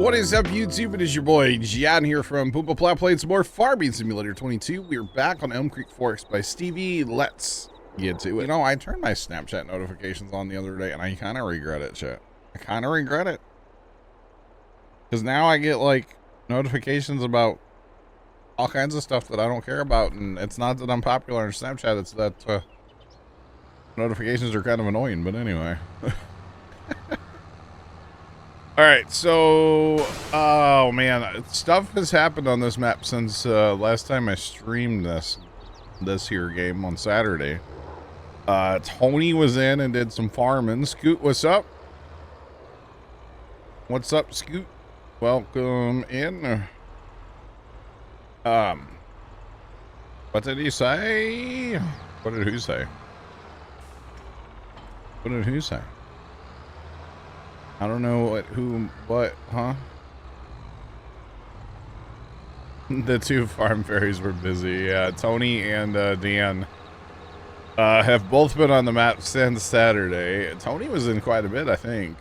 What is up, YouTube? It is your boy Gian here from Puma, Plow, playing some more Farming Simulator 22. We're back on Elm Creek Forest by Stevie. Let's get to it. You know, I turned my Snapchat notifications on the other day, and I kind of regret it, chat. I kind of regret it. Because now I get, like, notifications about all kinds of stuff that I don't care about, and it's not that I'm popular on Snapchat, it's that notifications are kind of annoying, but anyway. All right, so, oh man, stuff has happened on this map since last time I streamed this here game on Saturday. Tony was in and did some farming. Scoot, what's up? What's up, Scoot? Welcome in. What did he say? What did who say? What did who say? I don't know what, huh? The two farm fairies were busy. Yeah, Tony and Dan have both been on the map since Saturday. Tony was in quite a bit, I think.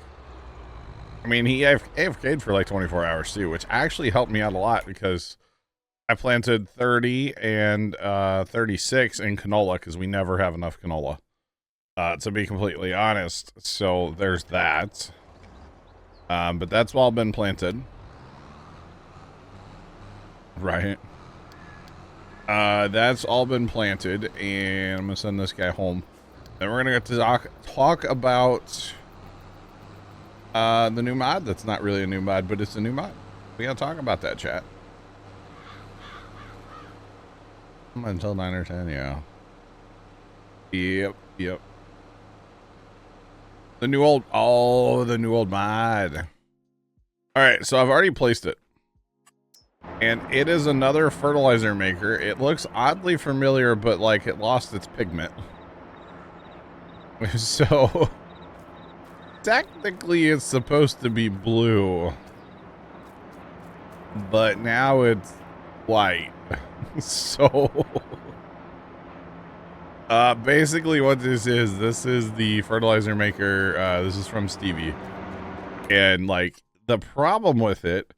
I mean, he AFK'd for like 24 hours too, which actually helped me out a lot because I planted 30 and 36 in canola because we never have enough canola, to be completely honest. So there's that. But that's all been planted. Right. That's all been planted, and I'm gonna send this guy home. Then we're gonna get to talk about the new mod. That's not really a new mod, but it's a new mod. We gotta talk about that, chat. Until 9 or 10, yeah. Yep. The new old mod. All right, so I've already placed it. And it is another fertilizer maker. It looks oddly familiar, but like it lost its pigment. So technically it's supposed to be blue, but now it's white. So basically what this is the fertilizer maker. This is from Stevie. And like the problem with it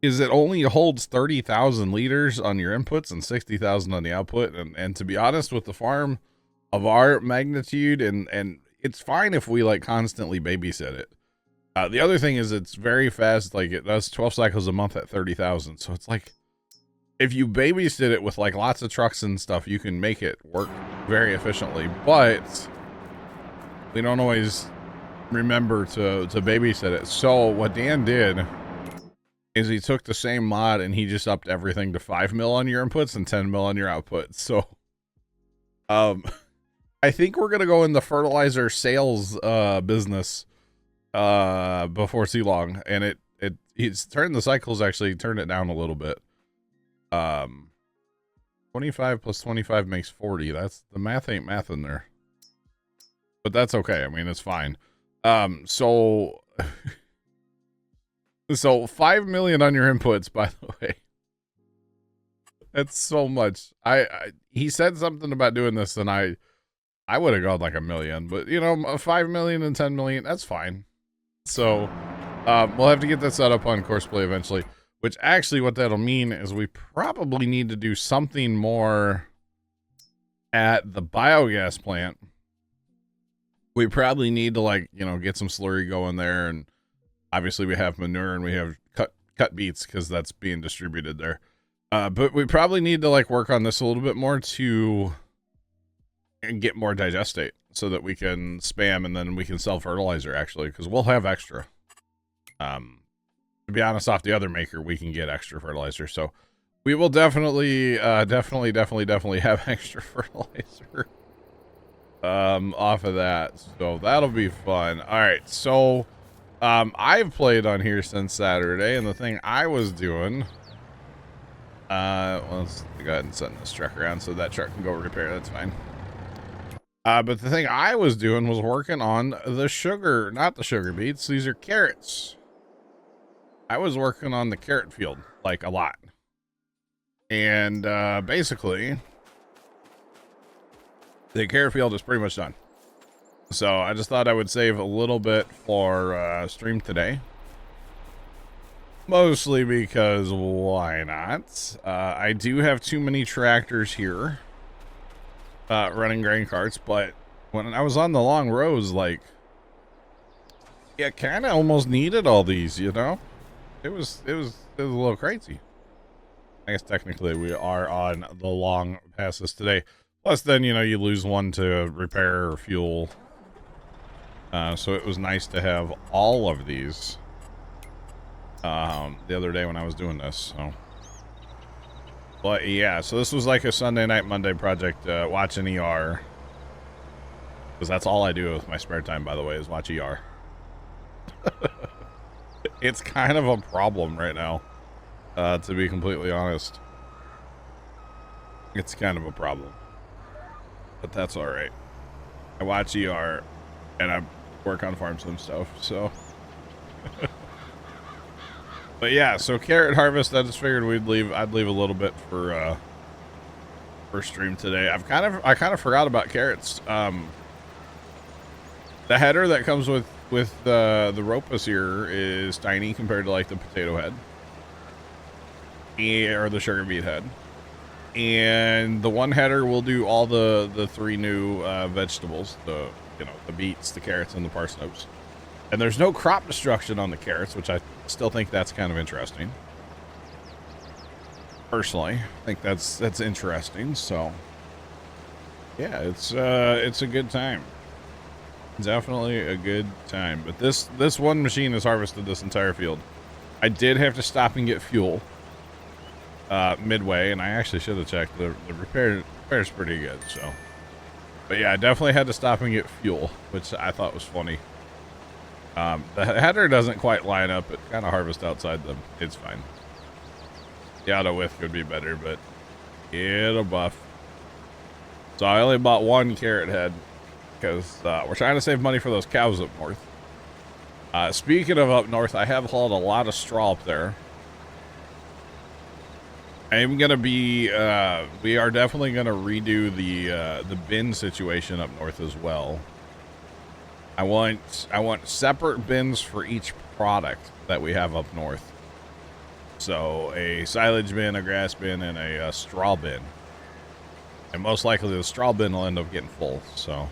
is it only holds 30,000 liters on your inputs and 60,000 on the output. And to be honest, with the farm of our magnitude, and it's fine if we like constantly babysit it. The other thing is it's very fast. Like it does 12 cycles a month at 30,000. So it's like, if you babysit it with like lots of trucks and stuff, you can make it work very efficiently, but we don't always remember to babysit it. So what Dan did is he took the same mod and he just upped everything to 5 mil on your inputs and 10 mil on your output. So I think we're gonna go in the fertilizer sales business before too long, and it's turned the cycles, actually turned it down a little bit. 25 plus 25 makes 40. That's the math ain't math in there, but that's okay. I mean, it's fine. So 5 million on your inputs, by the way. That's so much. He said something about doing this, and I would have gone like 1 million, but you know, 5 million and 10 million, that's fine. So we'll have to get that set up on Courseplay eventually. Which actually what that'll mean is we probably need to do something more at the biogas plant. We probably need to, like, you know, get some slurry going there, and obviously we have manure and we have cut beets because that's being distributed there. But we probably need to like work on this a little bit more to get more digestate so that we can spam and then we can sell fertilizer actually, because we'll have extra. To be honest, off the other maker, we can get extra fertilizer. So we will definitely have extra fertilizer off of that. So that'll be fun. All right. So I've played on here since Saturday, and the thing I was doing, well, let's go ahead and send this truck around so that truck can go repair. That's fine. But the thing I was doing was working on the sugar, not the sugar beets. These are carrots. I was working on the carrot field, like a lot. And basically, the carrot field is pretty much done. So I just thought I would save a little bit for stream today. Mostly because why not? I do have too many tractors here running grain carts, but when I was on the long rows, like, yeah, kind of almost needed all these, you know? It was a little crazy. I guess technically we are on the long passes today. Plus then, you know, you lose one to repair or fuel. So it was nice to have all of these the other day when I was doing this. So, but yeah, so this was like a Sunday night, Monday project, watching ER. Because that's all I do with my spare time, by the way, is watch ER. It's kind of a problem right now, to be completely honest. It's kind of a problem. But that's alright. I watch ER, and I work on farm sim stuff, so... But yeah, so carrot harvest, I just figured I'd leave a little bit for stream today. I kind of forgot about carrots. The header that comes with the Ropus here is tiny compared to like the potato head. Or the sugar beet head. And the one header will do all the three new vegetables, the beets, the carrots, and the parsnips. And there's no crop destruction on the carrots, which I still think that's kind of interesting. Personally, I think that's interesting. So yeah, it's a good time. Definitely a good time. But this one machine has harvested this entire field. I did have to stop and get fuel midway, and I actually should have checked. The repair's pretty good. So, but yeah, I definitely had to stop and get fuel, which I thought was funny. The header doesn't quite line up. It kind of harvests outside them. It's fine. The auto width could be better, but it'll buff. So I only bought one carrot head because we're trying to save money for those cows up north. Speaking of up north, I have hauled a lot of straw up there. I'm gonna be. We are definitely gonna redo the bin situation up north as well. I want separate bins for each product that we have up north. So a silage bin, a grass bin, and a straw bin. And most likely the straw bin will end up getting full. So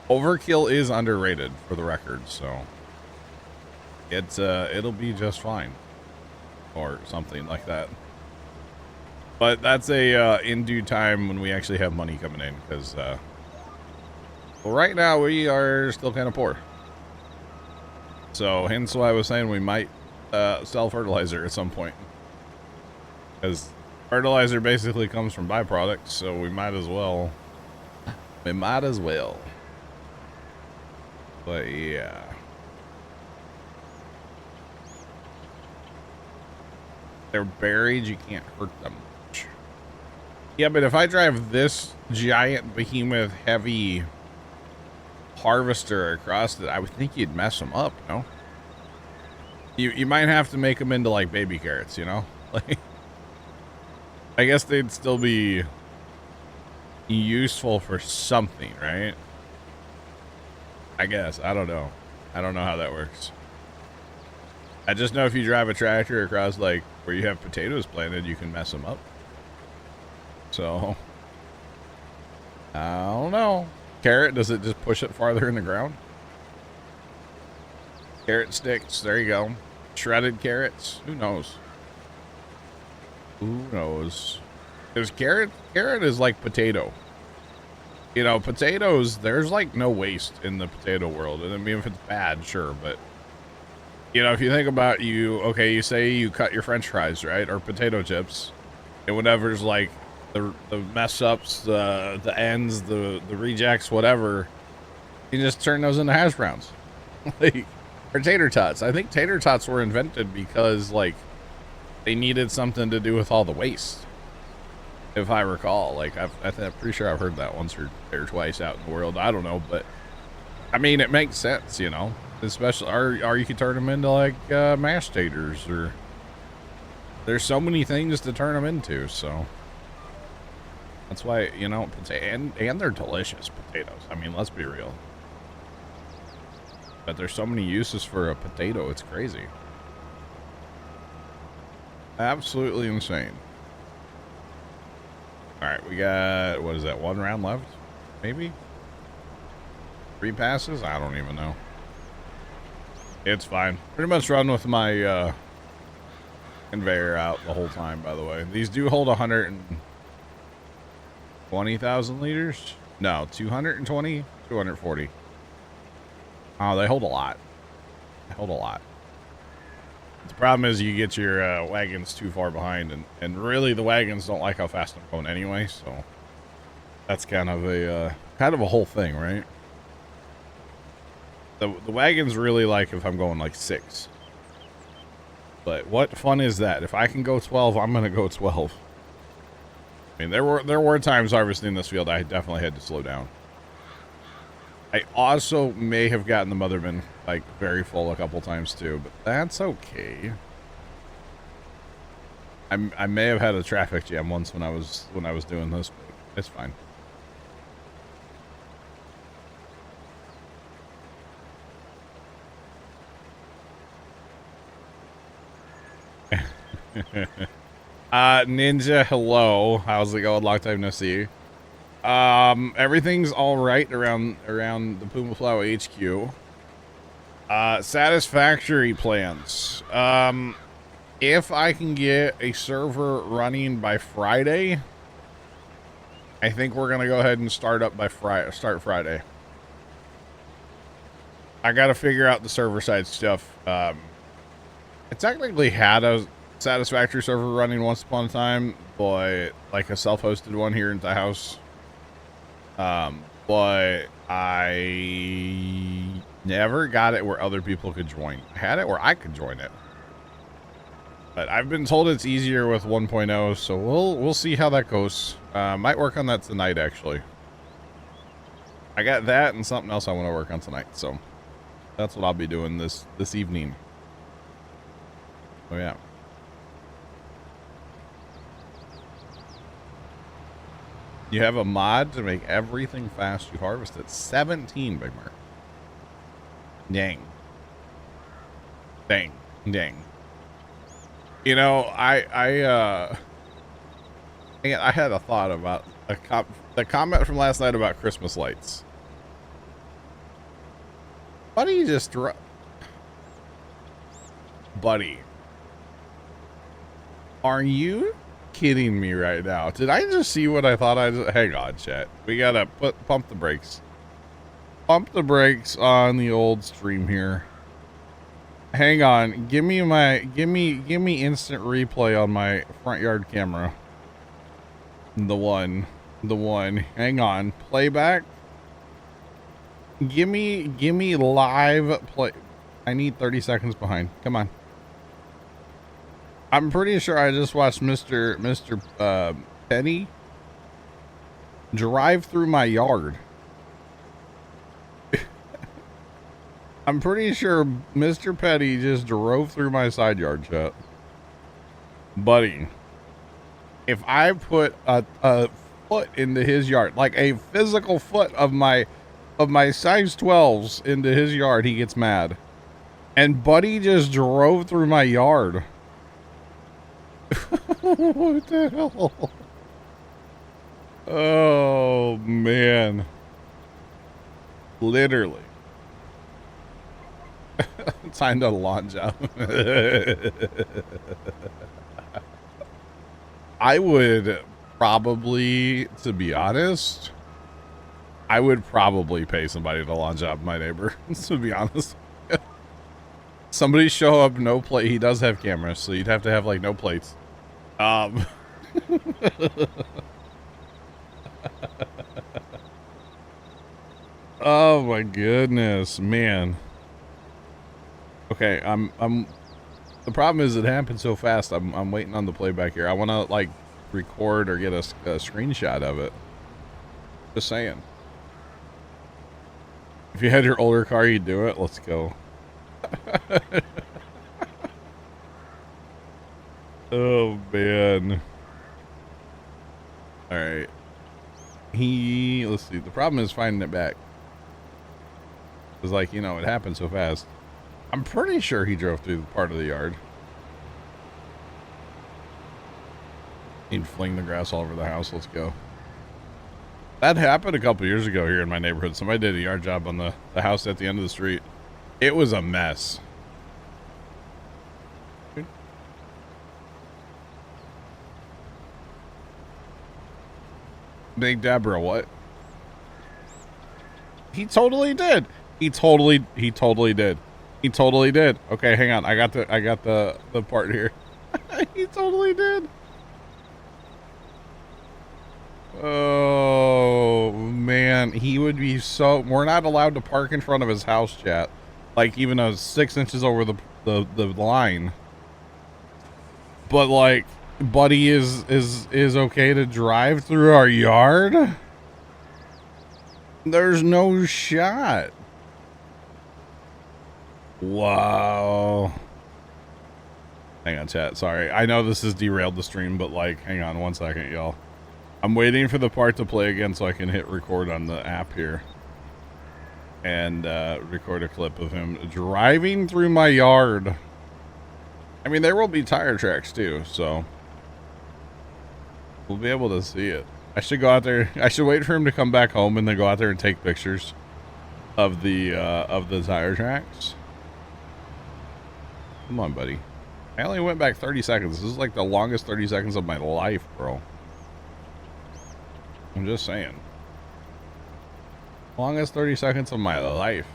overkill is underrated, for the record. So it'll be just fine, or something like that. But that's in due time when we actually have money coming in, because well, right now we are still kind of poor. So hence why I was saying we might sell fertilizer at some point, because fertilizer basically comes from byproducts, so we might as well. But yeah. They're buried, you can't hurt them. Yeah, but if I drive this giant behemoth heavy harvester across it, I would think you'd mess them up, no? You might have to make them into like baby carrots, you know? Like, I guess they'd still be useful for something, right? I guess. I don't know. I don't know how that works. I just know if you drive a tractor across like where you have potatoes planted, you can mess them up. So, I don't know. Carrot, does it just push it farther in the ground? Carrot sticks, there you go. Shredded carrots, who knows? Who knows? Because carrot is like potato. You know, potatoes, there's like no waste in the potato world. And I mean, if it's bad, sure, but you know, if you think about you say you cut your french fries, right? Or potato chips, and whatever's like the mess ups, the ends, the rejects, whatever, you just turn those into hash browns. Like, or tater tots. I think tater tots were invented because like they needed something to do with all the waste. If I recall, like I'm pretty sure I've heard that once or twice out in the world. I don't know, but I mean, it makes sense, you know. Especially, or you could turn them into like mashed taters, or there's so many things to turn them into. So that's why, you know, and they're delicious potatoes. I mean, let's be real. But there's so many uses for a potato, it's crazy. Absolutely insane. All right, we got, what is that, 1 round left? Maybe? 3 passes? I don't even know. It's fine. Pretty much run with my conveyor out the whole time, by the way. These do hold 120,000 liters? No, 220? 240. Oh, they hold a lot. They hold a lot. The problem is you get your wagons too far behind, and really the wagons don't like how fast I'm going anyway, so that's kind of a whole thing, right? The wagons really like if I'm going like 6. But what fun is that? If I can go 12, I'm gonna go 12. I mean, there were times harvesting this field I definitely had to slow down. I also may have gotten the mother bin like very full a couple times too, but that's okay. I may have had a traffic jam once when I was doing this, but it's fine. Ninja, hello. How's it going? Long time no see. Everything's all right around the Puma Plow HQ. Satisfactory plans. If I can get a server running by Friday, I think we're gonna go ahead and start Friday. I gotta figure out the server side stuff. I technically had a satisfactory server running once upon a time, but like a self-hosted one here in the house. But I never got it where other people could join. I had it where I could join it. But I've been told it's easier with 1.0, so we'll see how that goes. Might work on that tonight, actually. I got that and something else I want to work on tonight, so that's what I'll be doing this evening. Oh yeah. You have a mod to make everything fast you harvest at 17, Big Mark. Dang. Dang. Dang. You know, I had a thought about the comment from last night about Christmas lights. Buddy Buddy. Are you kidding me right now? Did I just see what I thought hang on, chat. We gotta pump the brakes. Pump the brakes on the old stream here. Hang on. Give me instant replay on my front yard camera. The one. Hang on. Playback. Give me live play. I need 30 seconds behind. Come on. I'm pretty sure I just watched Mr. Penny drive through my yard. I'm pretty sure Mr. Petty just drove through my side yard, chat. Buddy, if I put a foot into his yard, like a physical foot of my size 12s into his yard, he gets mad. And Buddy just drove through my yard. What the hell? Oh, man. Literally. Signed a lawn job. I would probably, to be honest, I would probably pay somebody to lawn job my neighbor, to be honest. Somebody show up, no plate. He does have cameras, so you'd have to have like no plates. Oh my goodness, man. Okay, the problem is it happened so fast. I'm waiting on the playback here. I want to like record or get a screenshot of it. Just saying. If you had your older car, you'd do it. Let's go. Oh man. All right. Let's see. The problem is finding it back. It's like, you know, it happened so fast. I'm pretty sure he drove through part of the yard. He'd fling the grass all over the house. Let's go. That happened a couple years ago here in my neighborhood. Somebody did a yard job on the house at the end of the street. It was a mess. Big Deborah, what? He totally did. He totally did. He totally did. Okay, hang on. I got the part here. He totally did. Oh man, he would be so. We're not allowed to park in front of his house, chat. Like even 6 inches over the line. But like, Buddy is okay to drive through our yard. There's no shot. Wow. Hang on, chat. Sorry. I know this has derailed the stream, but like, hang on 1 second, y'all. I'm waiting for the part to play again so I can hit record on the app here. And record a clip of him driving through my yard. I mean, there will be tire tracks too, so we'll be able to see it. I should go out there. I should wait for him to come back home and then go out there and take pictures of the tire tracks. Come on, buddy. I only went back 30 seconds. This is like the longest 30 seconds of my life, bro. I'm just saying. Longest 30 seconds of my life.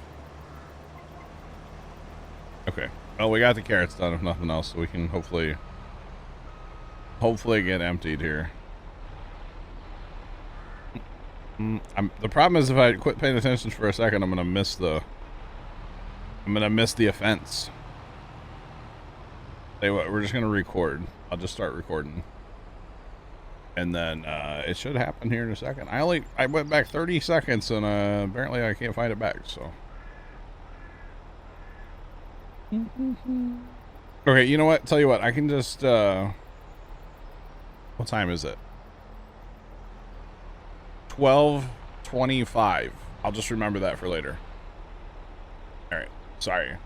Okay. Well, we got the carrots done, if nothing else, so we can hopefully get emptied here. The problem is if I quit paying attention for a second, I'm gonna miss the offense. Say what, we're just gonna record. I'll just start recording, and then it should happen here in a second. I went back 30 seconds, and apparently I can't find it back. So, okay, you know what? Tell you what, I can just. What time is it? 12:25. I'll just remember that for later. All right. Sorry.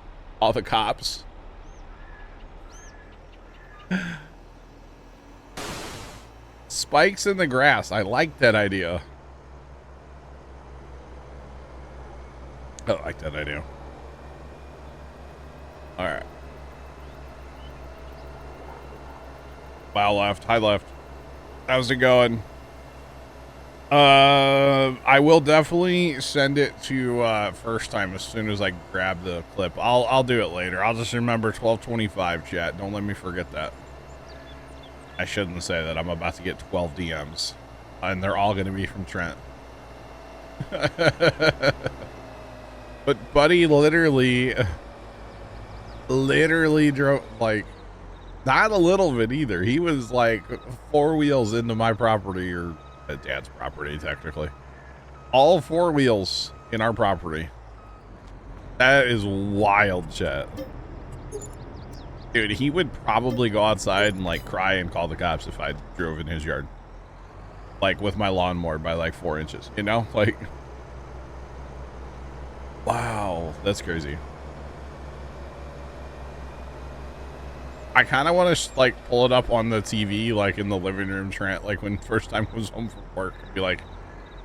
All the cops. Spikes in the grass. I like that idea. I like that idea. All right. Wow, left. High left. How's it going? I will definitely send it to first time as soon as I grab the clip. I'll do it later. I'll just remember 12:25, chat. Don't let me forget that. I shouldn't say that. I'm about to get 12 DMs, and they're all going to be from Trent. But Buddy literally drove, like, not a little bit either. He was like 4 wheels into my property, or Dad's property, technically. All 4 wheels in our property. That is wild, chat. Dude, he would probably go outside and like cry and call the cops if I drove in his yard. Like with my lawnmower by like 4 inches, you know? Like, wow, that's crazy. I kind of want to like pull it up on the TV, like in the living room, Trent, like when first time I was home from work, be like,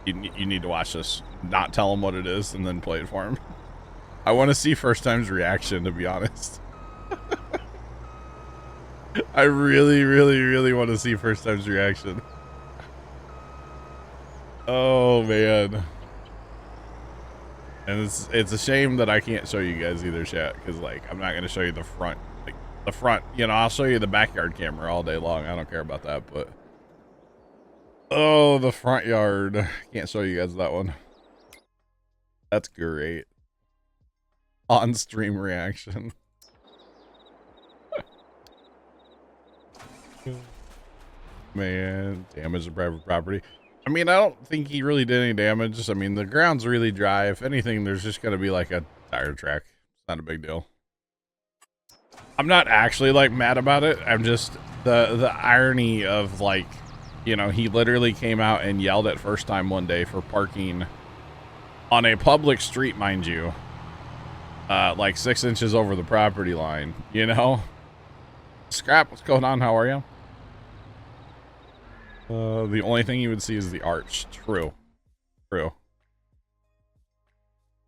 you need to watch this, not tell him what it is, and then play it for him. I want to see first time's reaction, to be honest. I really, really, really want to see first time's reaction. Oh man. And it's a shame that I can't show you guys either, chat, because like I'm not going to show you the front. The front, you know, I'll show you the backyard camera all day long. I don't care about that, but oh, the front yard. Can't show you guys that one. That's great. On stream reaction. Man, damage to private property. I mean, I don't think he really did any damage. I mean, the ground's really dry. If anything, there's just going to be like a tire track. It's not a big deal. I'm not actually like mad about it. I'm just the irony of like, you know, he literally came out and yelled at first time one day for parking on a public street, mind you, like 6 inches over the property line, you know? Scrap, what's going on? How are you? The only thing you would see is the arch. True. True.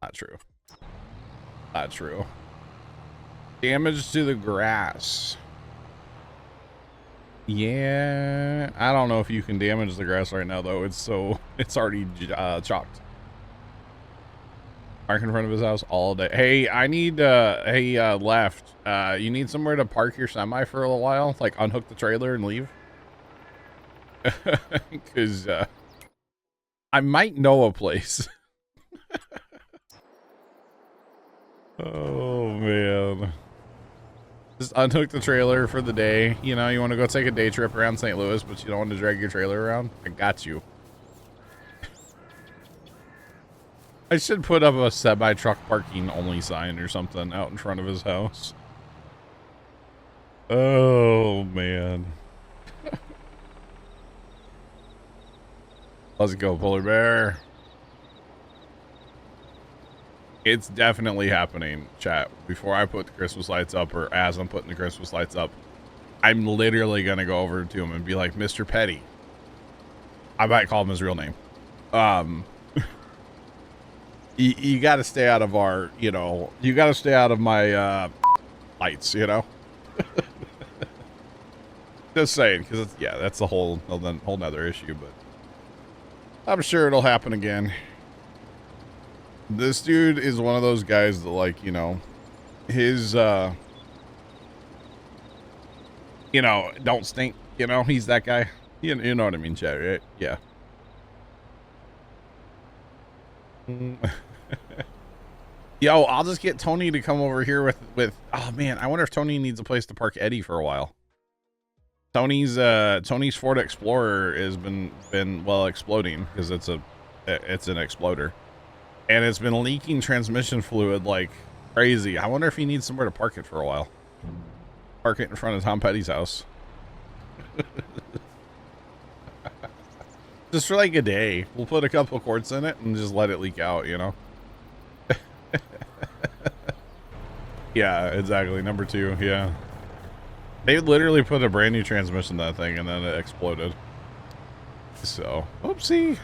Not true. Not true. Damage to the grass. Yeah, I don't know if you can damage the grass right now though. It's already chalked. Park in front of his house all day. Hey, I need left. You need somewhere to park your semi for a little while, like unhook the trailer and leave. Because I might know a place. Oh man. Just unhook the trailer for the day. You know, you want to go take a day trip around St. Louis, but you don't want to drag your trailer around? I got you. I should put up a semi-truck parking only sign or something out in front of his house. Oh, man. Let's go, polar bear. It's definitely happening, chat. Before I put the Christmas lights up, or as I'm putting the Christmas lights up, I'm literally going to go over to him and be like, Mr. Petty. I might call him his real name. You got to stay out of our, you got to stay out of my lights, Just saying, because, yeah, that's a whole nother issue, but I'm sure it'll happen again. This dude is one of those guys that, like, his, don't stink, he's that guy. You know what I mean, Chad, right? Yeah. Yo, I'll just get Tony to come over here with, oh man, I wonder if Tony needs a place to park Eddie for a while. Tony's Ford Explorer has been exploding because it's an exploder. And it's been leaking transmission fluid like crazy. I wonder if he needs somewhere to park it for a while. Park it in front of Tom Petty's house. Just for like a day. We'll put a couple of quarts in it and just let it leak out, Yeah, exactly. Number 2, yeah. They literally put a brand new transmission in that thing and then it exploded. So, oopsie.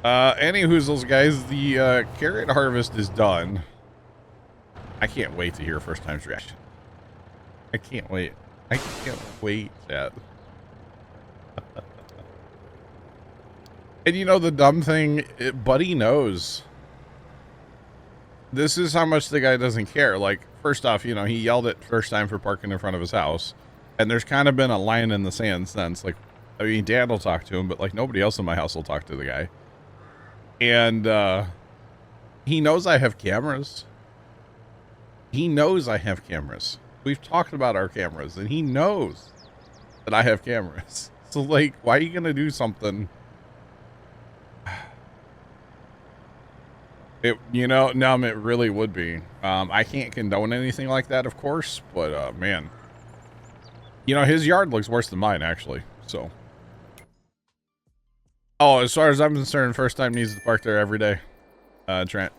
Any hoozles, guys, the carrot harvest is done. I can't wait to hear first time's reaction. I can't wait. I can't wait, chat. And the dumb thing, Buddy knows. This is how much the guy doesn't care. Like, first off, he yelled at first time for parking in front of his house. And there's kind of been a line in the sand since. Like, I mean, Dad will talk to him, but like nobody else in my house will talk to the guy. And he knows I have cameras. He knows I have cameras. We've talked about our cameras, and he knows that I have cameras. So, like, why are you going to do something? It really would be. I can't condone anything like that, of course, but man. His yard looks worse than mine, actually, so. Oh, as far as I'm concerned, first time needs to park there every day. Trent.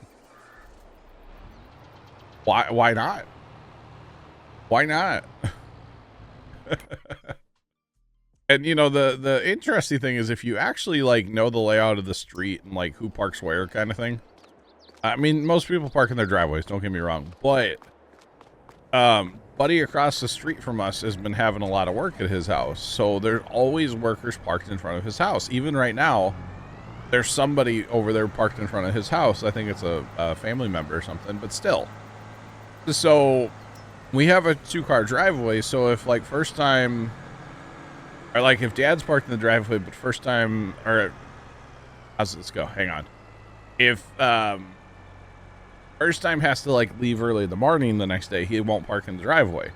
Why not? Why not? And the interesting thing is if you actually like know the layout of the street and like who parks where kind of thing. I mean, most people park in their driveways, don't get me wrong, but Buddy across the street from us has been having a lot of work at his house. So there's always workers parked in front of his house. Even right now, there's somebody over there parked in front of his house. I think it's a family member or something, but still. So we have a 2-car driveway. So if like first time, or like if Dad's parked in the driveway, but first time, or how's this go? Hang on. If first time has to like leave early in the morning the next day, he won't park in the driveway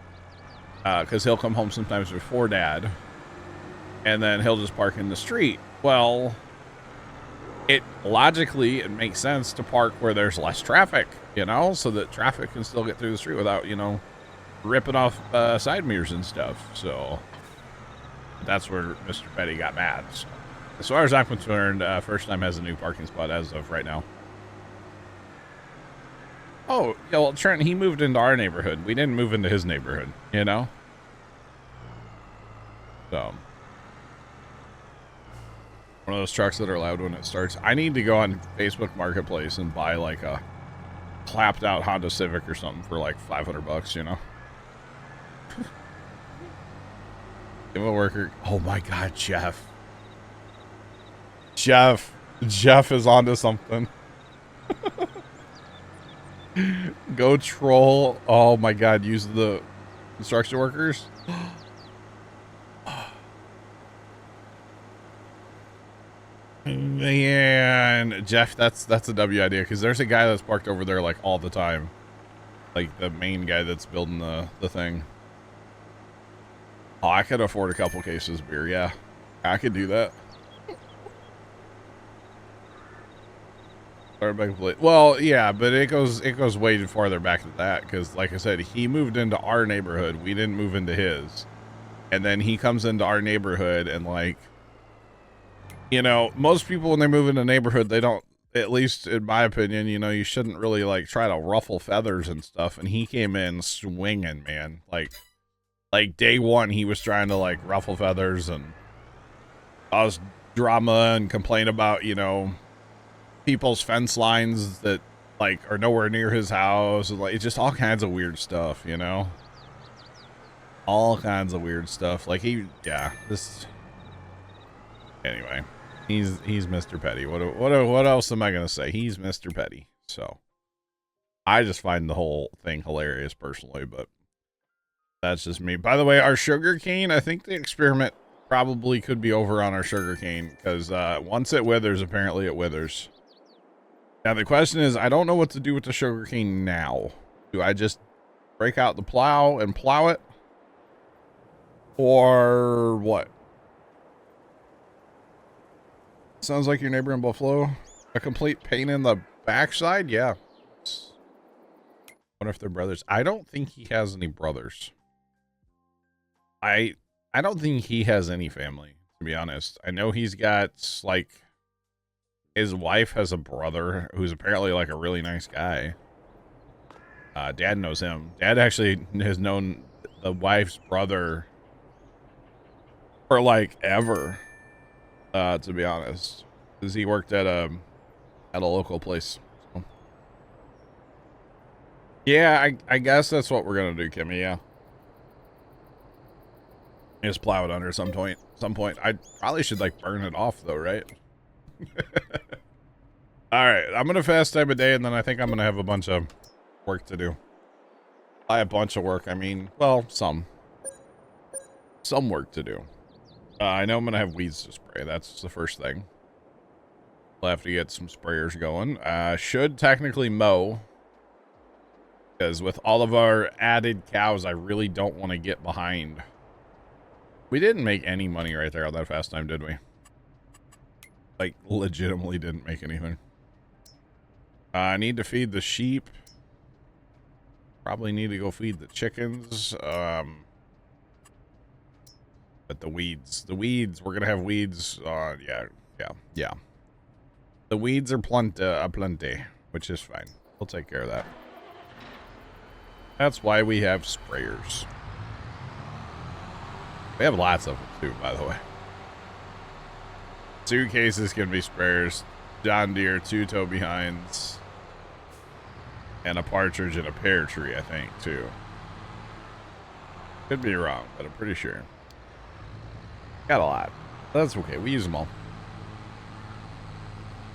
because he'll come home sometimes before Dad, and then he'll just park in the street. Well, it makes sense to park where there's less traffic, so that traffic can still get through the street without ripping off side mirrors and stuff. So that's where Mr. Petty got mad. So, as far as I'm concerned, first time has a new parking spot as of right now. Oh, yeah, well, Trent, he moved into our neighborhood. We didn't move into his neighborhood, So, One of those trucks that are loud when it starts. I need to go on Facebook Marketplace and buy like a clapped out Honda Civic or something for like $500, you know? Give a worker. Oh my God, Jeff. Jeff is onto something. Go troll. Oh my God, use the construction workers. Man, Jeff, that's a W idea, because there's a guy that's parked over there like all the time, like the main guy that's building the thing. Oh, I could afford a couple cases of beer. Yeah, I could do that. Well, yeah, but it goes way farther back than that, because like I said, he moved into our neighborhood. We didn't move into his, and then he comes into our neighborhood and like. You know, most people when they move into a neighborhood, they don't, at least in my opinion, you know, you shouldn't really like try to ruffle feathers and stuff. And he came in swinging, man. Like day one, he was trying to like ruffle feathers and cause drama and complain about, you know, people's fence lines that like are nowhere near his house. And, like, it's just all kinds of weird stuff, you know, all kinds of weird stuff. Like anyway. He's Mr. Petty. What else am I gonna say? He's Mr. Petty. So I just find the whole thing hilarious personally, but that's just me. By the way, our sugar cane, I think the experiment probably could be over on our sugar cane, because once it withers, apparently it withers. Now the question is, I don't know what to do with the sugar cane now. Do I just break out the plow and plow it, or what? Sounds like your neighbor in Buffalo. A complete pain in the backside? Yeah. Wonder if they're brothers. I don't think he has any brothers. I don't think he has any family, to be honest. I know he's got, like, his wife has a brother who's apparently, like, a really nice guy. Dad knows him. Dad actually has known the wife's brother for, like, ever. To be honest, because he worked at a local place. So. Yeah, I guess that's what we're gonna do, Kimmy. Yeah, just plow it under some point. I probably should like burn it off though, right? All right, I'm gonna fast time a day, and then I think I'm gonna have a bunch of work to do. By a bunch of work, I mean, well, some work to do. I know I'm going to have weeds to spray. That's the first thing. We'll have to get some sprayers going. Should technically mow. Because with all of our added cows, I really don't want to get behind. We didn't make any money right there on that fast time, did we? Like, legitimately didn't make anything. I need to feed the sheep. Probably need to go feed the chickens. But the weeds, we're going to have weeds. Yeah. The weeds are plenty, which is fine. We'll take care of that. That's why we have sprayers. We have lots of them too, by the way. 2 cases can be sprayers. John Deere, 2 tow behinds. And a partridge and a pear tree, I think, too. Could be wrong, but I'm pretty sure. Got a lot. That's okay. We use them all.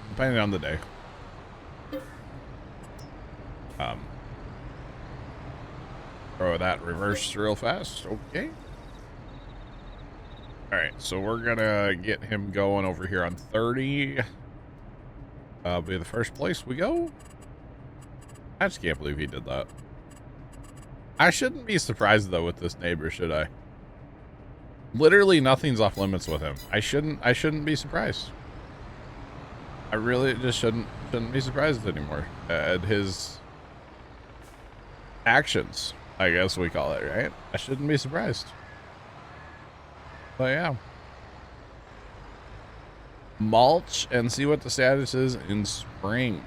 Depending on the day. Throw that reverse real fast. Okay. Alright, so we're gonna get him going over here on 30. Be the first place we go. I just can't believe he did that. I shouldn't be surprised though with this neighbor, should I? Literally nothing's off limits with him. I shouldn't be surprised. I really just shouldn't be surprised anymore at his actions, I guess we call it, right? I shouldn't be surprised. But yeah. Mulch and see what the status is in spring.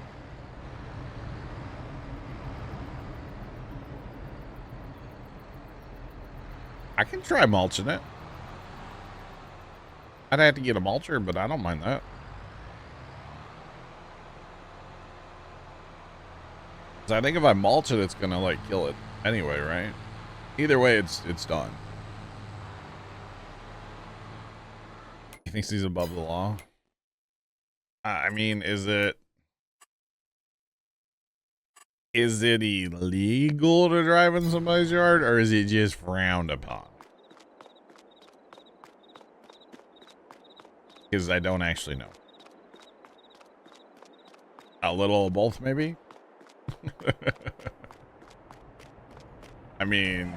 I can try mulching it. I'd have to get a mulcher, but I don't mind that. So I think if I mulch it, it's gonna like kill it anyway, right? Either way, it's done. He thinks he's above the law. I mean, is it illegal to drive in somebody's yard, or is it just frowned upon? Because I don't actually know. A little of both, maybe. I mean,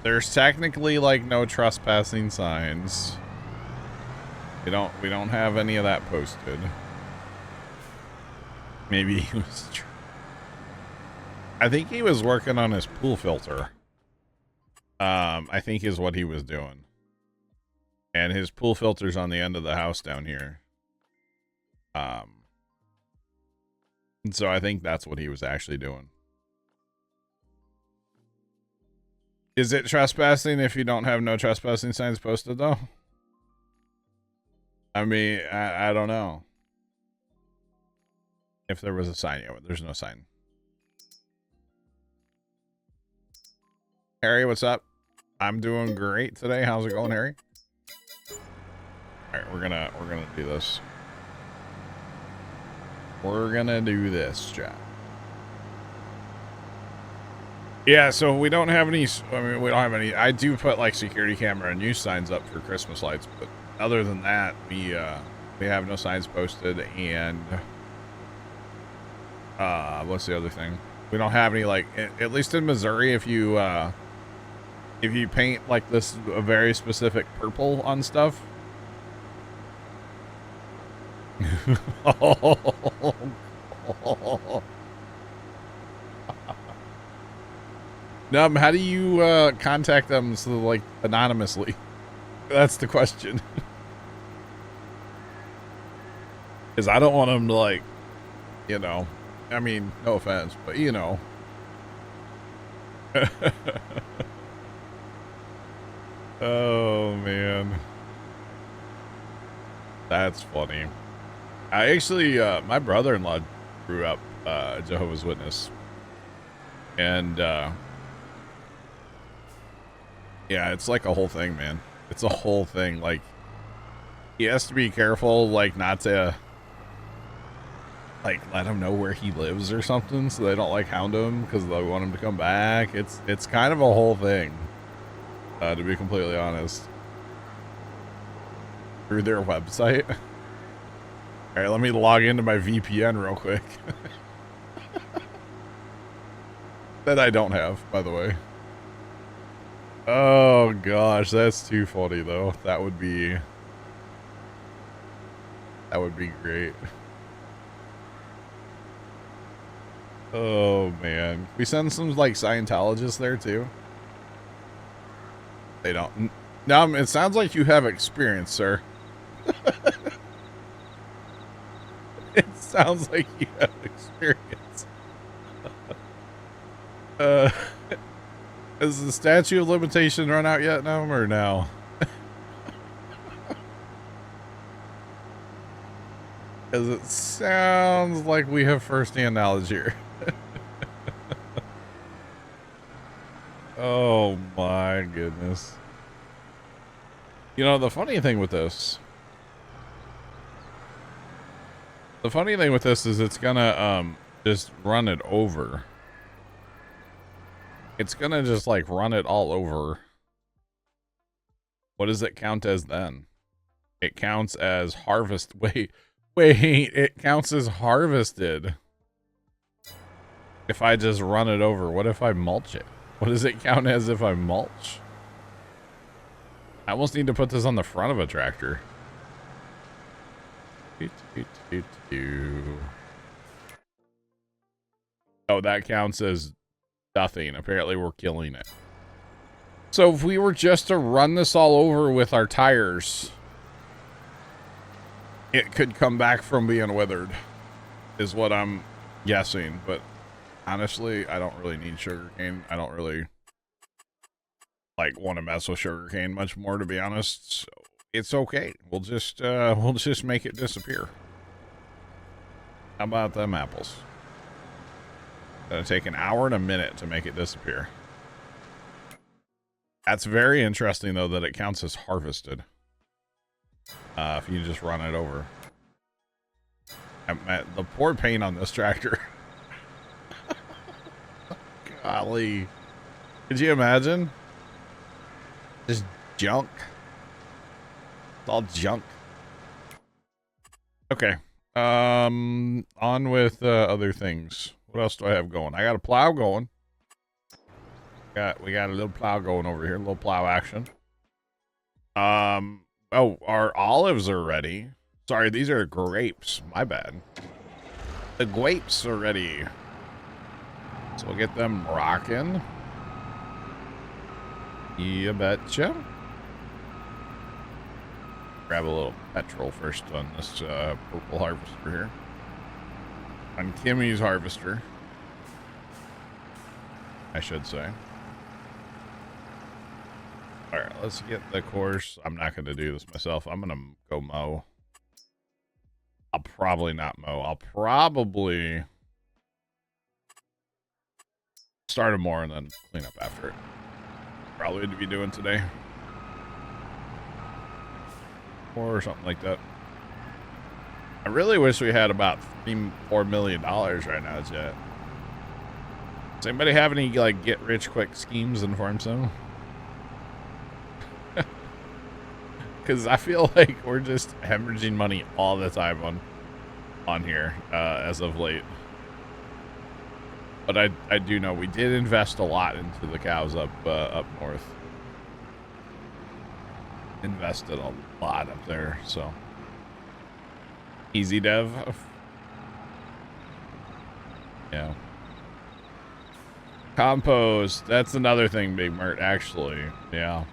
there's technically like no trespassing signs. We don't have any of that posted. Maybe he was. I think he was working on his pool filter. I think is what he was doing. And his pool filter's on the end of the house down here. And so I think that's what he was actually doing. Is it trespassing if you don't have no trespassing signs posted, though? I mean, I don't know. If there was a sign, yeah, but there's no sign. Harry, what's up? I'm doing great today. How's it going, Harry? All right, we're gonna do this. We're gonna do this, Jack. Yeah, so we don't have any. I mean, we don't have any. I do put like security camera and news signs up for Christmas lights, but other than that, we have no signs posted. And what's the other thing? We don't have any like. At least in Missouri, if you paint like this a very specific purple on stuff. Num, how do you contact them so like anonymously? That's the question. Because I don't want them to like, you know, I mean, no offense, but you know. Oh man, that's funny. I actually, my brother-in-law grew up Jehovah's Witness, and yeah, it's like a whole thing, man. It's a whole thing. Like, he has to be careful, like, not to like let him know where he lives or something, so they don't like hound him because they want him to come back. It's kind of a whole thing, to be completely honest. Through their website. All right, let me log into my VPN real quick. That I don't have, by the way. Oh gosh, that's too funny though. That would be great. Oh man, we send some like Scientologists there too. They don't. No, it sounds like you have experience, sir. It sounds like you have experience. Has the statute of limitation run out yet, no, or no? Because it sounds like we have first-hand knowledge here. Oh my goodness. You know, the funny thing with this is it's gonna just run it over. It's gonna just like run it all over. What does it count as then? It counts as harvest. Wait, it counts as harvested. If I just run it over, what if I mulch it? What does it count as if I mulch? I almost need to put this on the front of a tractor. Oh, that counts as nothing. Apparently we're killing it. So if we were just to run this all over with our tires, it could come back from being withered, is what I'm guessing. But honestly, I don't really need sugarcane. I don't really like want to mess with sugarcane much more, to be honest. So it's okay. We'll just make it disappear. How about them apples? It'll take an hour and a minute to make it disappear. That's very interesting, though, that it counts as harvested. If you just run it over. The poor paint on this tractor. Golly. Could you imagine? Just junk. It's all junk. Okay. On with other things. What else do I have going? I got a plow going. We got a little plow going over here. A little plow action. Oh, our olives are ready. Sorry, these are grapes. My bad. The grapes are ready. So we'll get them rocking. You betcha. Grab a little petrol first on this purple harvester here. On Kimmy's harvester, I should say. All right, let's get the course. I'm not going to do this myself. I'm going to go mow. I'll probably not mow. I'll probably start a mower and then clean up after it. Probably to be doing today. Or something like that. I really wish we had about $4 million right now, Jet. Does anybody have any like get rich quick schemes in Farmzone? Because I feel like we're just hemorrhaging money all the time on here as of late. But I do know we did invest a lot into the cows up north. Invested a lot up there, so easy dev. Yeah. Compost, that's another thing, Big Mert, actually. Yeah.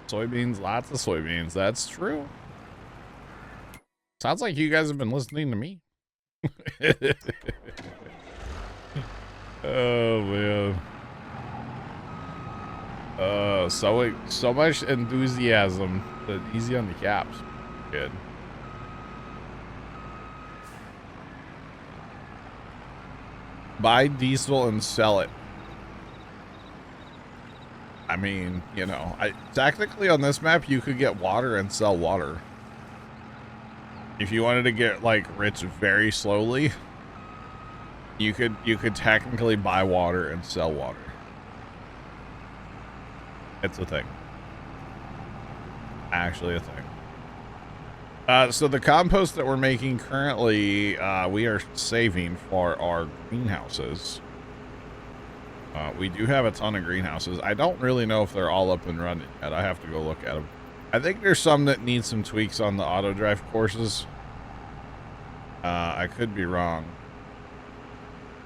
Soybeans, lots of soybeans. That's true. Sounds like you guys have been listening to me. Oh man. So much enthusiasm, but easy on the caps. Good. Buy diesel and sell it. I mean, you know, technically on this map you could get water and sell water. If you wanted to get like rich very slowly, you could technically buy water and sell water. It's a thing. Actually a thing. So the compost that we're making currently, we are saving for our greenhouses. We do have a ton of greenhouses. I don't really know if they're all up and running yet. I have to go look at them. I think there's some that need some tweaks on the auto drive courses. I could be wrong,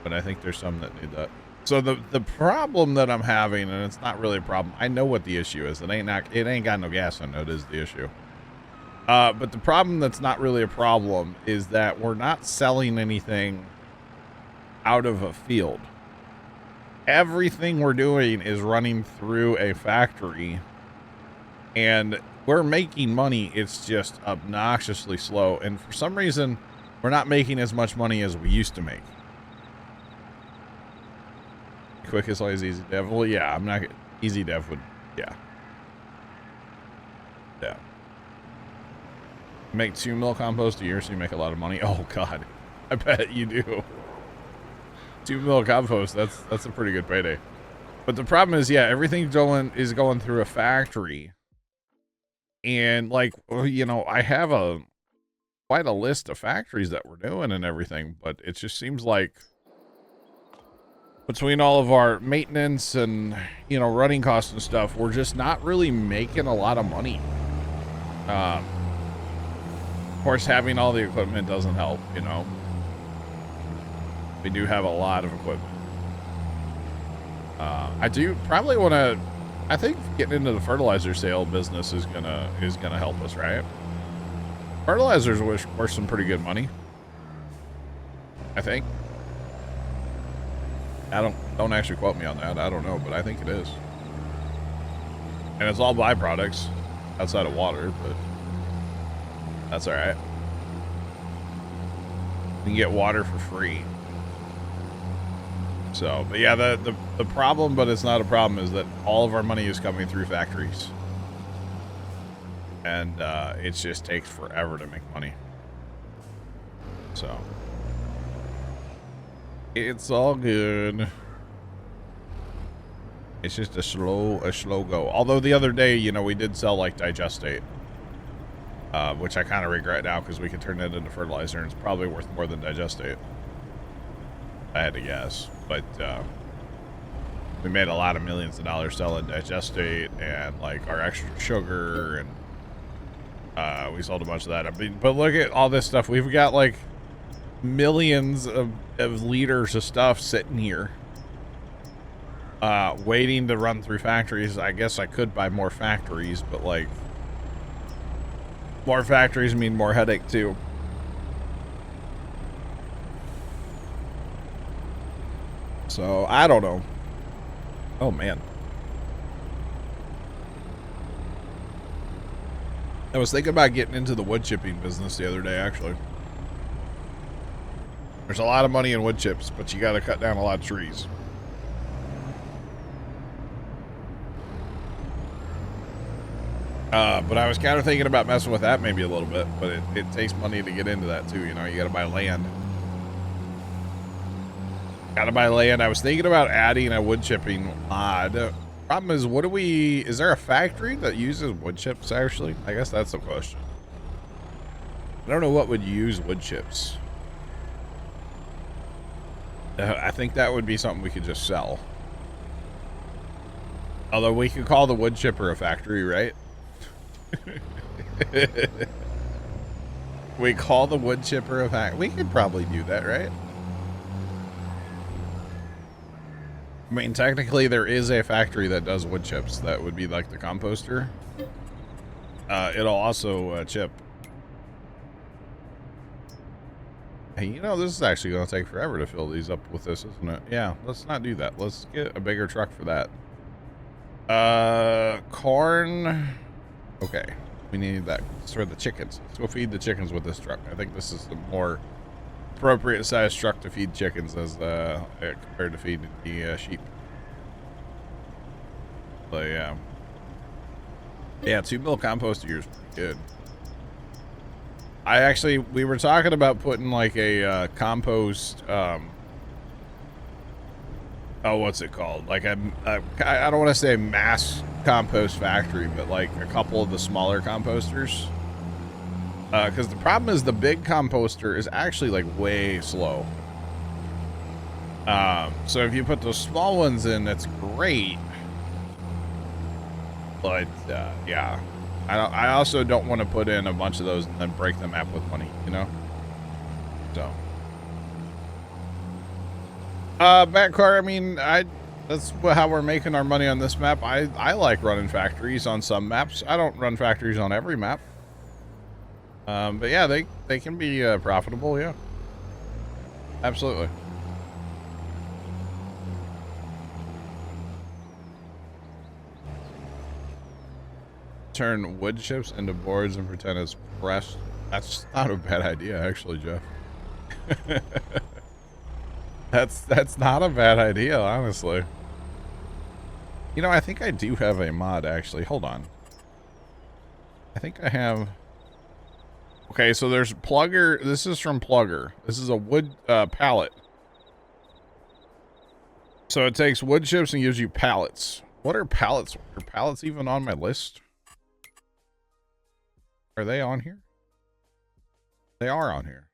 but I think there's some that need that. So the problem that I'm having, and it's not really a problem. I know what the issue is. It ain't got no gas in it is the issue. But the problem that's not really a problem is that we're not selling anything out of a field. Everything we're doing is running through a factory, and we're making money. It's just obnoxiously slow, and for some reason we're not making as much money as we used to make. Quickest way is easy dev. Well, yeah, I'm not easy dev would, yeah. Make 2 mil compost a year, so you make a lot of money. Oh god, I bet you do. 2 mil compost, that's a pretty good payday. But the problem is, yeah, everything is going through a factory, and like, you know, I have quite a list of factories that we're doing and everything, but it just seems like between all of our maintenance and, you know, running costs and stuff, we're just not really making a lot of money. Of course, having all the equipment doesn't help, you know. We do have a lot of equipment. I do probably want to. I think getting into the fertilizer sale business is gonna help us, right? Fertilizers worth some pretty good money, I think. Don't actually quote me on that. I don't know, but I think it is. And it's all byproducts. outside of water, but that's all right. You can get water for free. So, but yeah, the problem, but it's not a problem, is that all of our money is coming through factories. And it just takes forever to make money. So, it's all good. It's just a slow go. Although the other day, you know, we did sell like digestate, which I kind of regret now because we could turn it into fertilizer and it's probably worth more than digestate. I had to guess, but we made a lot of millions of dollars selling digestate and like our extra sugar, and we sold a bunch of that. I mean, but look at all this stuff. We've got like millions of liters of stuff sitting here, waiting to run through factories. I guess I could buy more factories, but like more factories mean more headache too. So, I don't know. Oh, man. I was thinking about getting into the wood chipping business the other day, actually. There's a lot of money in wood chips, but you got to cut down a lot of trees. But I was kind of thinking about messing with that maybe a little bit, but it takes money to get into that, too. You know, you got to buy land. Gotta buy land. I was thinking about adding a wood chipping mod. Problem is, is there a factory that uses wood chips, actually? I guess that's the question. I don't know what would use wood chips. I think that would be something we could just sell. Although we could call the wood chipper a factory, right? We call the wood chipper a factory. We could probably do that, right? I mean, technically, there is a factory that does wood chips. That would be like the composter. It'll also chip. Hey, you know, this is actually going to take forever to fill these up with this, isn't it? Yeah, let's not do that. Let's get a bigger truck for that. Corn. Okay, we need that for the chickens. Let's go feed the chickens with this truck. I think this is the more appropriate size truck to feed chickens as compared to feeding the sheep. So yeah, 2 mil compost a year is pretty good. We were talking about putting like a compost. What's it called? Like I don't want to say mass compost factory, but like a couple of the smaller composters. Because the problem is the big composter is actually like way slow. So if you put those small ones in, that's great. But yeah, I also don't want to put in a bunch of those and then break the map with money, you know. So, Matt Carr, I mean, that's how we're making our money on this map. I like running factories on some maps. I don't run factories on every map. But yeah, they can be profitable, yeah. Absolutely. Turn wood chips into boards and pretend it's pressed. That's not a bad idea, actually, Jeff. That's not a bad idea, honestly. You know, I think I do have a mod, actually. Hold on. I think I have... Okay, so there's Plugger. This is from Plugger. This is a wood pallet. So it takes wood chips and gives you pallets. What are pallets? Are pallets even on my list? Are they on here? They are on here.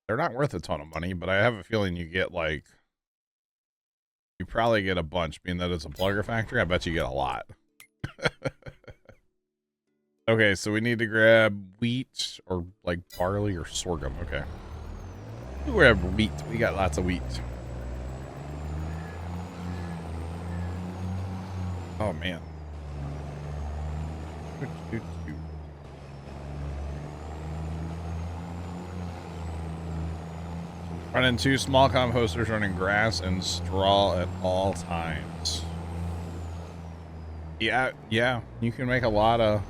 They're not worth a ton of money, but I have a feeling you get like... You probably get a bunch, being that it's a Plugger factory. I bet you get a lot. Okay, so we need to grab wheat or like barley or sorghum. Okay. We'll grab wheat. We got lots of wheat. Oh, man. Running 2 small composters, running grass and straw at all times. Yeah, yeah. You can make a lot of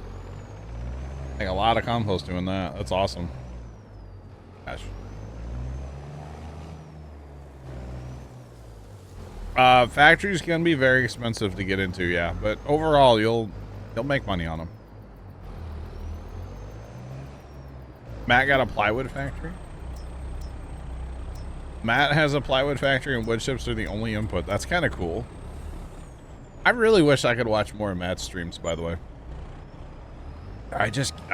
compost doing that. That's awesome. Gosh. Factories can be very expensive to get into, yeah, but overall you'll make money on them. Matt got a plywood factory. Matt has a plywood factory and wood chips are the only input. That's kind of cool. I really wish I could watch more of Matt's streams, by the way. I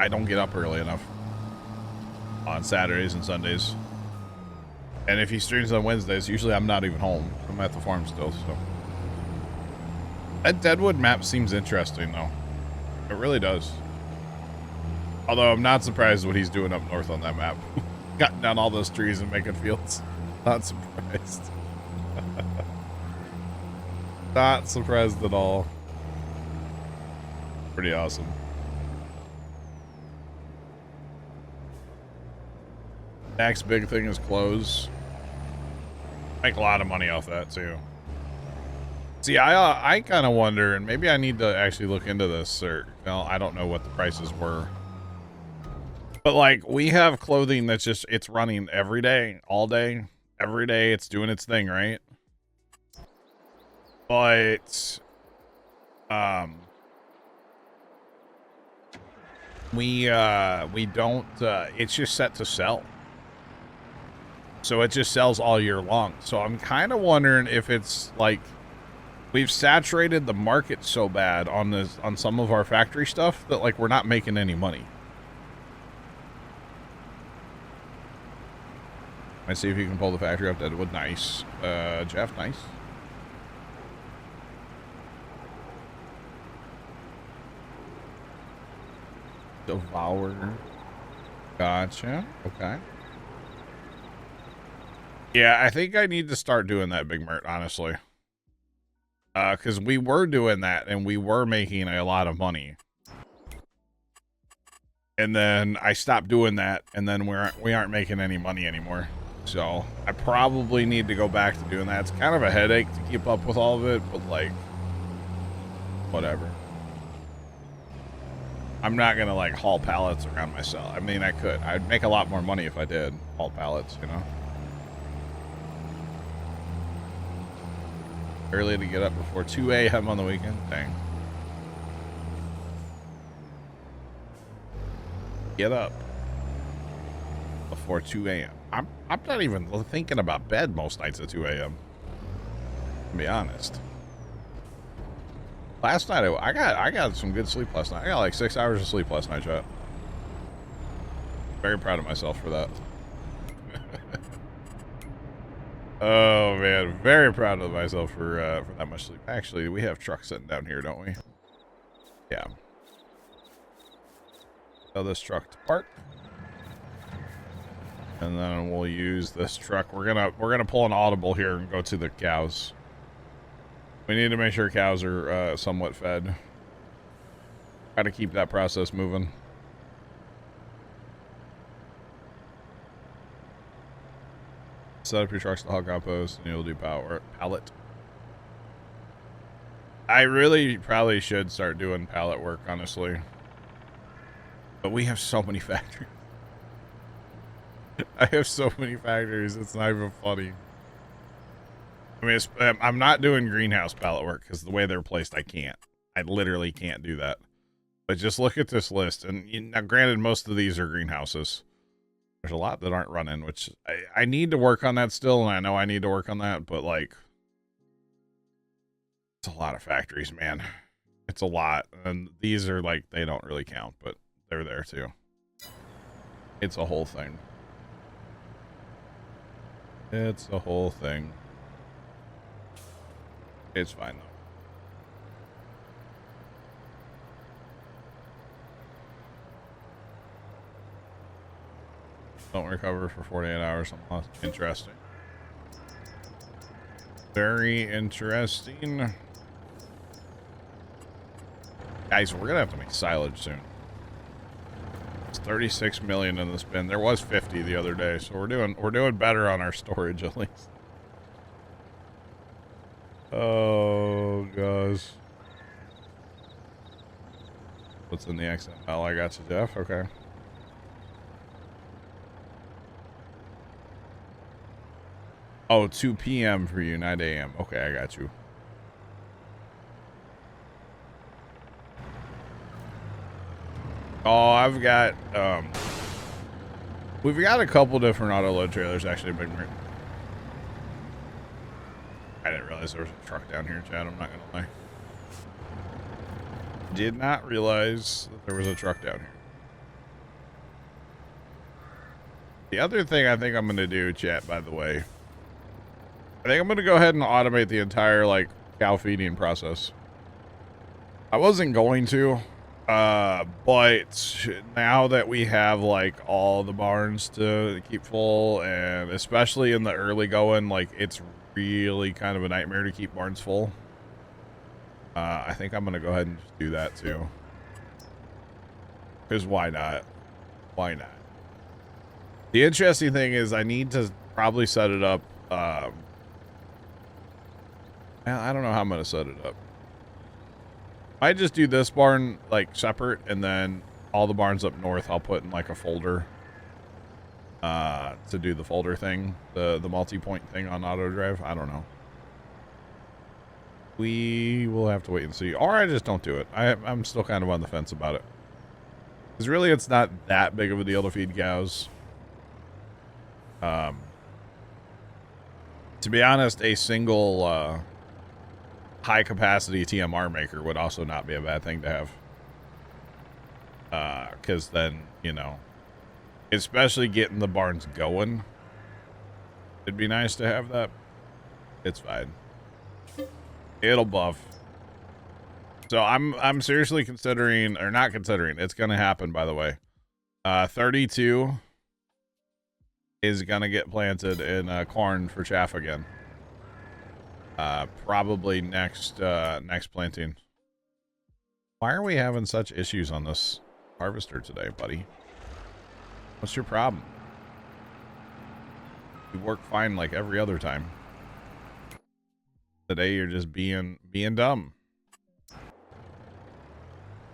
don't get up early enough on Saturdays and Sundays. And if he streams on Wednesdays, usually I'm not even home. I'm at the farm still, so. That Deadwood map seems interesting, though. It really does. Although I'm not surprised what he's doing up north on that map. Cutting down all those trees and making fields. Not surprised. Not surprised at all. Pretty awesome. Next big thing is clothes. Make a lot of money off that too. See, I kind of wonder, and maybe I need to actually look into this, or well, I don't know what the prices were. But like, we have clothing that's just, it's running every day, all day, every day. It's doing its thing, right? But, we don't, it's just set to sell. So it just sells all year long. So I'm kind of wondering if it's like, we've saturated the market so bad on some of our factory stuff that like, we're not making any money. Let's see if you can pull the factory up. Deadwood, nice. Jeff, nice. Devour. Gotcha. Okay. Yeah, I think I need to start doing that, Big Mert, honestly. Because we were doing that and we were making a lot of money. And then I stopped doing that, and then we aren't making any money anymore. So I probably need to go back to doing that. It's kind of a headache to keep up with all of it, but like, whatever. I'm not gonna like haul pallets around myself. I mean, I could. I'd make a lot more money if I did haul pallets, you know. Early to get up before 2 a.m. on the weekend. Dang. Get up before 2 a.m. I'm not even thinking about bed most nights at 2 a.m. To be honest. Last night I got some good sleep last night. I got like 6 hours of sleep last night, chat. Very proud of myself for that. Oh man, very proud of myself for that much sleep. Actually, we have trucks sitting down here, don't we? Yeah. Tell this truck to park. And then we'll use this truck. We're gonna pull an audible here and go to the cows. We need to make sure cows are somewhat fed. Got to keep that process moving. Set up your trucks to haul compost, and you'll do pallet. I really probably should start doing pallet work, honestly. But we have so many factories. I have so many factories, it's not even funny. I mean, I'm not doing greenhouse pallet work because the way they're placed, I can't. I literally can't do that. But just look at this list. And now, granted, most of these are greenhouses. There's a lot that aren't running, which I need to work on that still. And I know I need to work on that. But, like, it's a lot of factories, man. It's a lot. And these are, like, they don't really count, but they're there, too. It's a whole thing. It's a whole thing. It's fine, though. Don't recover for 48 hours. Interesting. Very interesting. Guys, we're gonna have to make silage soon. It's 36 million in this bin. There was 50 the other day, so we're doing better on our storage at least. Oh gosh. What's in the XML? I got you, Jeff. Okay. Oh, 2 p.m. for you, 9 a.m. Okay, I got you. Oh, I've got, we've got a couple different auto load trailers actually. But I didn't realize there was a truck down here, Chad. I'm not gonna lie. Did not realize that there was a truck down here. The other thing I think I'm gonna do, chat, by the way, I think I'm gonna go ahead and automate the entire like cow feeding process. I wasn't going to. But now that we have like all the barns to keep full, and especially in the early going, like it's really kind of a nightmare to keep barns full. I think I'm gonna go ahead and just do that too. Because why not? Why not? The interesting thing is I need to probably set it up. I don't know how I'm gonna set it up. I just do this barn like separate, and then all the barns up north I'll put in like a folder to do the folder thing, the multi-point thing on auto drive. I don't know. We will have to wait and see, or I just don't do it. I'm still kind of on the fence about it, because really it's not that big of a deal to feed cows. To be honest, a single high capacity TMR maker would also not be a bad thing to have, because then, you know, especially getting the barns going, it'd be nice to have that. It's fine, it'll buff. So I'm seriously considering, or not considering, it's gonna happen, by the way. 32 is gonna get planted in corn for chaff again. Probably next planting. Why are we having such issues on this harvester today, buddy? What's your problem? You work fine like every other time. Today you're just being dumb.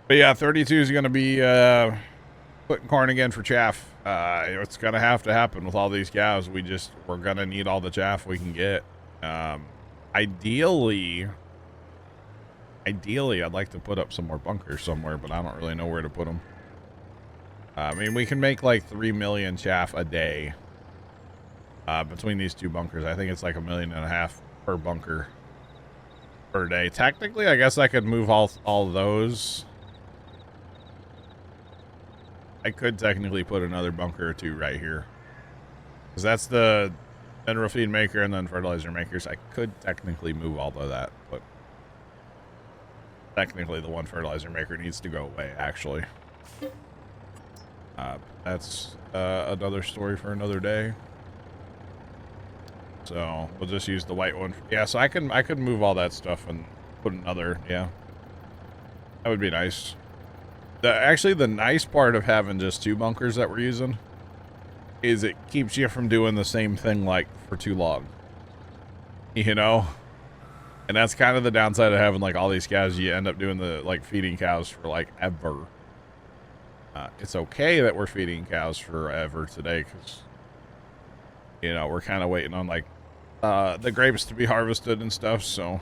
But yeah, 32 is going to be putting corn again for chaff. It's going to have to happen with all these cows. We're going to need all the chaff we can get. Ideally, I'd like to put up some more bunkers somewhere, but I don't really know where to put them. I mean, we can make like 3 million chaff a day between these two bunkers. I think it's like 1.5 million per bunker per day. Technically, I guess I could move all those. I could technically put another bunker or two right here, because that's the mineral feed maker and then fertilizer makers. I could technically move all of that, but technically the one fertilizer maker needs to go away, actually. That's another story for another day. So we'll just use the white one. Yeah, so I could move all that stuff and put another. Yeah, that would be nice. Actually, the nice part of having just two bunkers that we're using is it keeps you from doing the same thing like for too long, you know. And that's kind of the downside of having like all these cows. You end up doing the like feeding cows for like ever. It's okay that we're feeding cows forever today, because, you know, we're kind of waiting on like the grapes to be harvested and stuff, so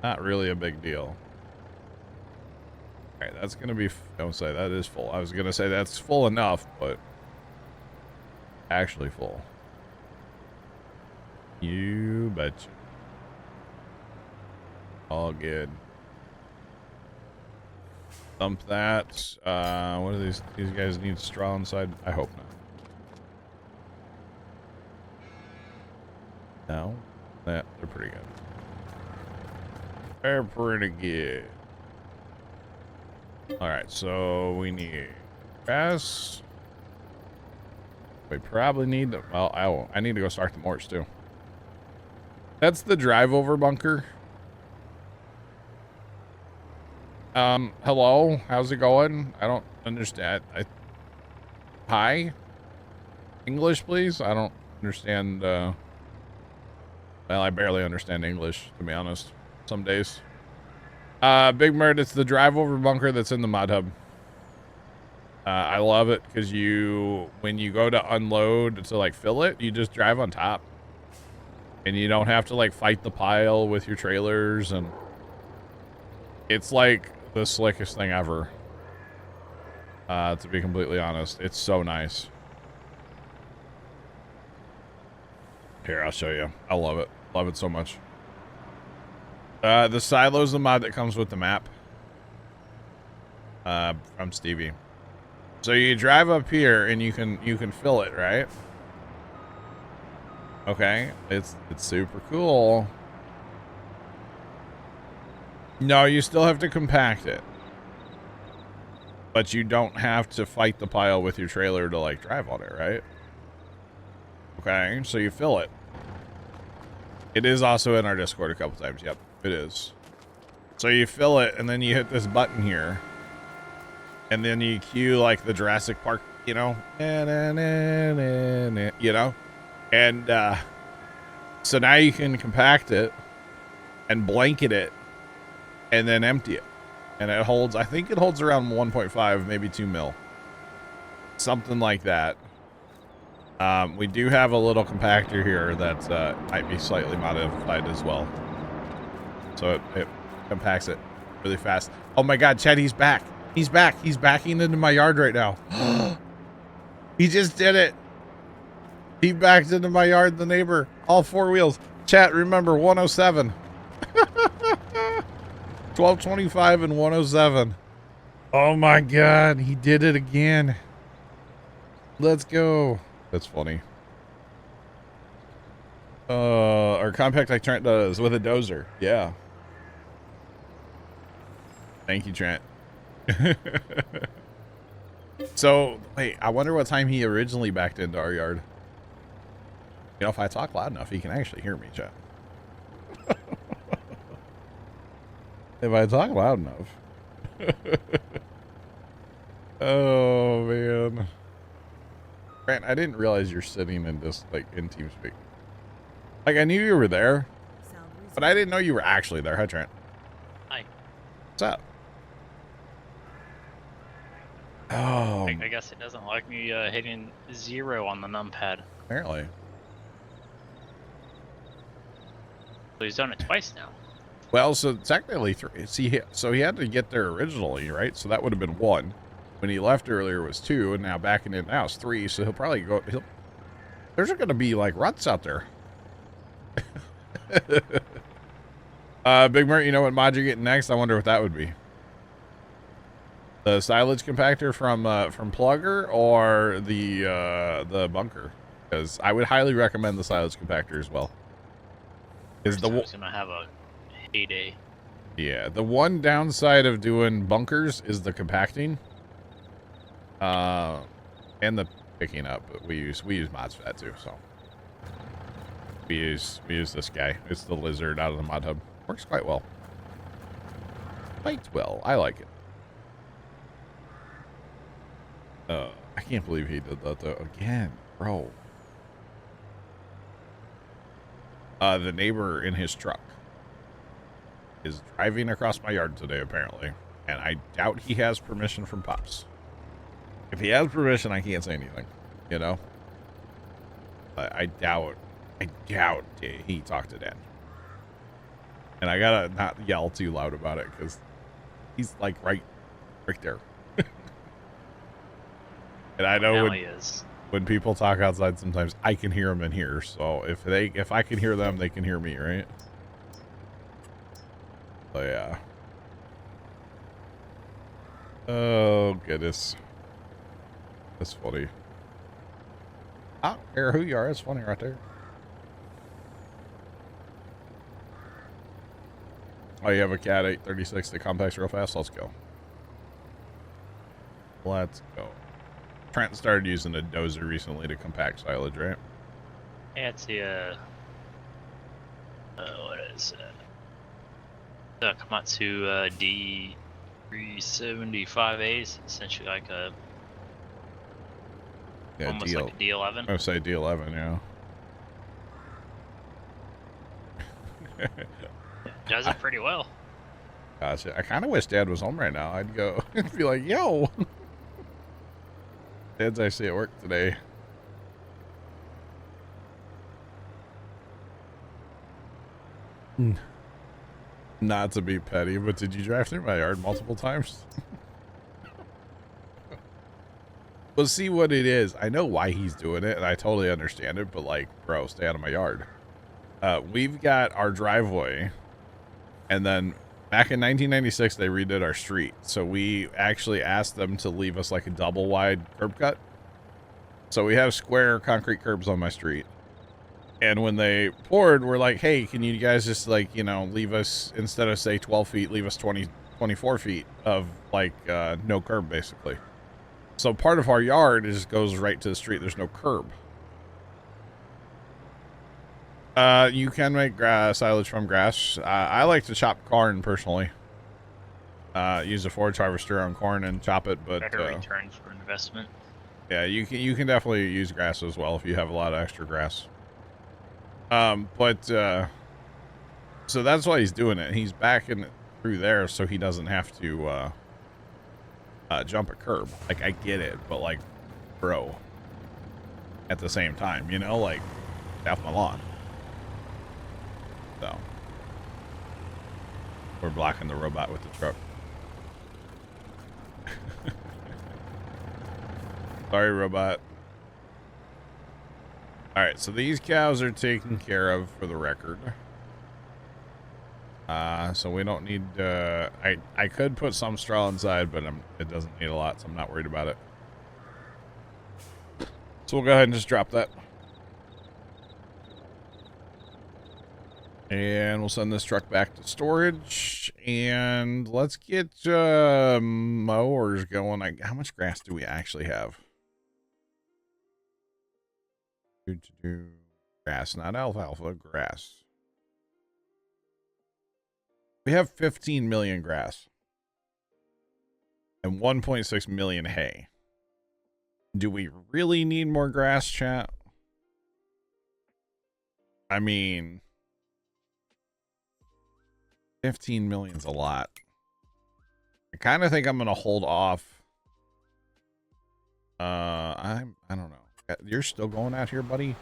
not really a big deal. All right, that's gonna be, don't say that is full. I was gonna say that's full enough, but actually full. You betcha. All good. Dump that. What do these guys need straw inside? I hope not. No? They're pretty good. They're pretty good. Alright, so we need grass. We probably need to, well, I need to go start the morts too. That's the drive over bunker. Hello, how's it going? I don't understand. Hi? English, please? I don't understand, well, I barely understand English, to be honest, some days. Big Bird, it's the drive over bunker that's in the mod hub. I love it because when you go to unload to like fill it, you just drive on top. And you don't have to like fight the pile with your trailers, and it's like the slickest thing ever. To be completely honest, it's so nice. Here, I'll show you. I love it. Love it so much. The silo's the mod that comes with the map. From Stevie. So you drive up here and you can fill it, right? Okay, it's super cool. No, you still have to compact it. But you don't have to fight the pile with your trailer to like drive on it, right? Okay, so you fill it. It is also in our Discord a couple times. Yep, it is. So you fill it and then you hit this button here. And then you cue like the Jurassic Park, you know? You know? And so now you can compact it and blanket it and then empty it. And it holds, I think it holds around 1.5, maybe 2 mil. Something like that. We do have a little compactor here that might be slightly modified as well. So it compacts it really fast. Oh my God, Chad, he's back. He's back. He's backing into my yard right now. He just did it. He backed into my yard, the neighbor. All 4 wheels. Chat, remember, 107. 1225 and 107. Oh my God, he did it again. Let's go. That's funny. Or compact like Trent does with a dozer. Yeah. Thank you, Trent. So, wait, I wonder what time he originally backed into our yard. You know, if I talk loud enough, he can actually hear me, chat. If I talk loud enough. Oh, man. Grant, I didn't realize you're sitting in this, like, in TeamSpeak. Like, I knew you were there, but I didn't know you were actually there. Hi, Trent. Hi. What's up? Oh. I guess it doesn't like me hitting 0 on the numpad. Apparently. So he's done it twice now. Well, so technically 3. See, so he had to get there originally, right? So that would have been 1. When he left earlier was 2, and now backing in now is 3. So he'll probably go. There's going to be like ruts out there. Big Mert, you know what mod you're getting next? I wonder what that would be. The silage compactor from Plugger or the bunker? Because I would highly recommend the silage compactor as well. Is the one's gonna have a heyday. Yeah, the one downside of doing bunkers is the compacting, and the picking up. But we use mods for that too. So we use this guy. It's the lizard out of the mod hub. Works quite well. Quite well. I like it. I can't believe he did that though. Again, bro. The neighbor in his truck is driving across my yard today, apparently. And I doubt he has permission from Pops. If he has permission, I can't say anything, you know? I doubt he talked to Dan. And I gotta not yell too loud about it, because he's like right there. And I know when people talk outside, sometimes I can hear them in here. So if I can hear them, they can hear me, right? So yeah. Oh goodness, that's funny. I don't care who you are. It's funny right there. Oh, you have a Cat 836 that compacts real fast. Let's go. Let's go. Trent started using a dozer recently to compact silage, right? Yeah, it's the what is it? The Komatsu D375A is essentially like a almost like a D11. I would say D11, yeah. Does it pretty well. Gotcha. I kind of wish Dad was home right now. I'd go and be like, yo. Dad's actually at work today. Not to be petty, but did you drive through my yard multiple times? Well, see what it is. I know why he's doing it, and I totally understand it, but like, bro, stay out of my yard. We've got our driveway, and then back in 1996, they redid our street. So we actually asked them to leave us like a double wide curb cut. So we have square concrete curbs on my street. And when they poured, we're like, hey, can you guys just like, you know, leave us, instead of say 12 feet, leave us 24 feet of like no curb basically. So part of our yard just goes right to the street. There's no curb. You can make silage from grass. I like to chop corn personally. Use a forage harvester on corn and chop it, but better return for investment. Yeah, you can definitely use grass as well if you have a lot of extra grass. So that's why he's doing it. He's backing it through there so he doesn't have to jump a curb. Like, I get it, but like, bro, at the same time, you know, like, off my lawn. So we're blocking the robot with the truck. Sorry, robot. All right, so these cows are taken care of for the record. So we don't need, I could put some straw inside, but it doesn't need a lot, so I'm not worried about it. So we'll go ahead and just drop that. And we'll send this truck back to storage. And let's get mowers going. How much grass do we actually have? Grass, not alfalfa, grass. We have 15 million grass and 1.6 million hay. Do we really need more grass, chat? I mean, 15 million's a lot. I kind of think I'm going to hold off. I don't know. You're still going out here, buddy?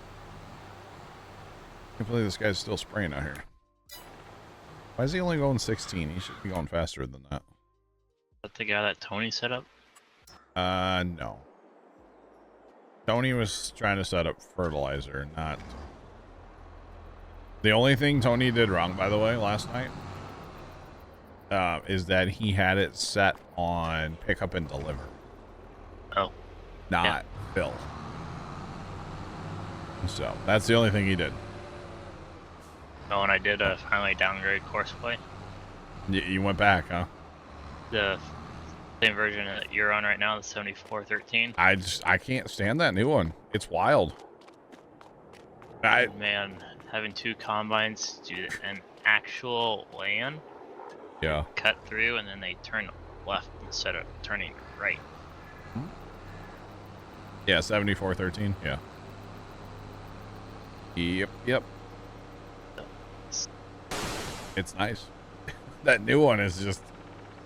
I can't believe this guy's still spraying out here. Why is he only going 16? He should be going faster than that. Is that the guy that Tony set up? No. Tony was trying to set up fertilizer, not... The only thing Tony did wrong, by the way, last night, is that he had it set on pick up and deliver. Oh. Not fill. So, that's the only thing he did. Oh, and I did finally downgrade course play. You went back, huh? The same version that you're on right now, the 7413. I can't stand that new one. It's wild. Man, having two combines do an actual land. Yeah. Cut through and then they turn left instead of turning right. Yeah, 7413. Yeah. Yep. It's nice. That new one is just...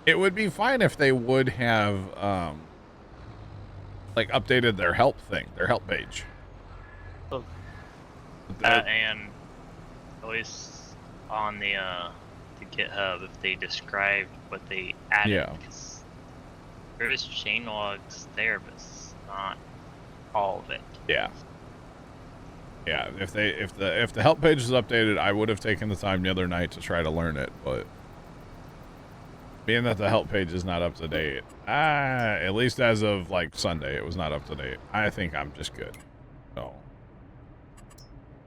It would be fine if they would have, like, updated their help thing, their help page. And always on the GitHub, if they described what they added. Yeah. Because there is chain logs there, but it's not all of it. Yeah. Yeah, if the help page is updated, I would have taken the time the other night to try to learn it, but being that the help page is not up to date, at least as of like Sunday, it was not up to date. I think I'm just good. So,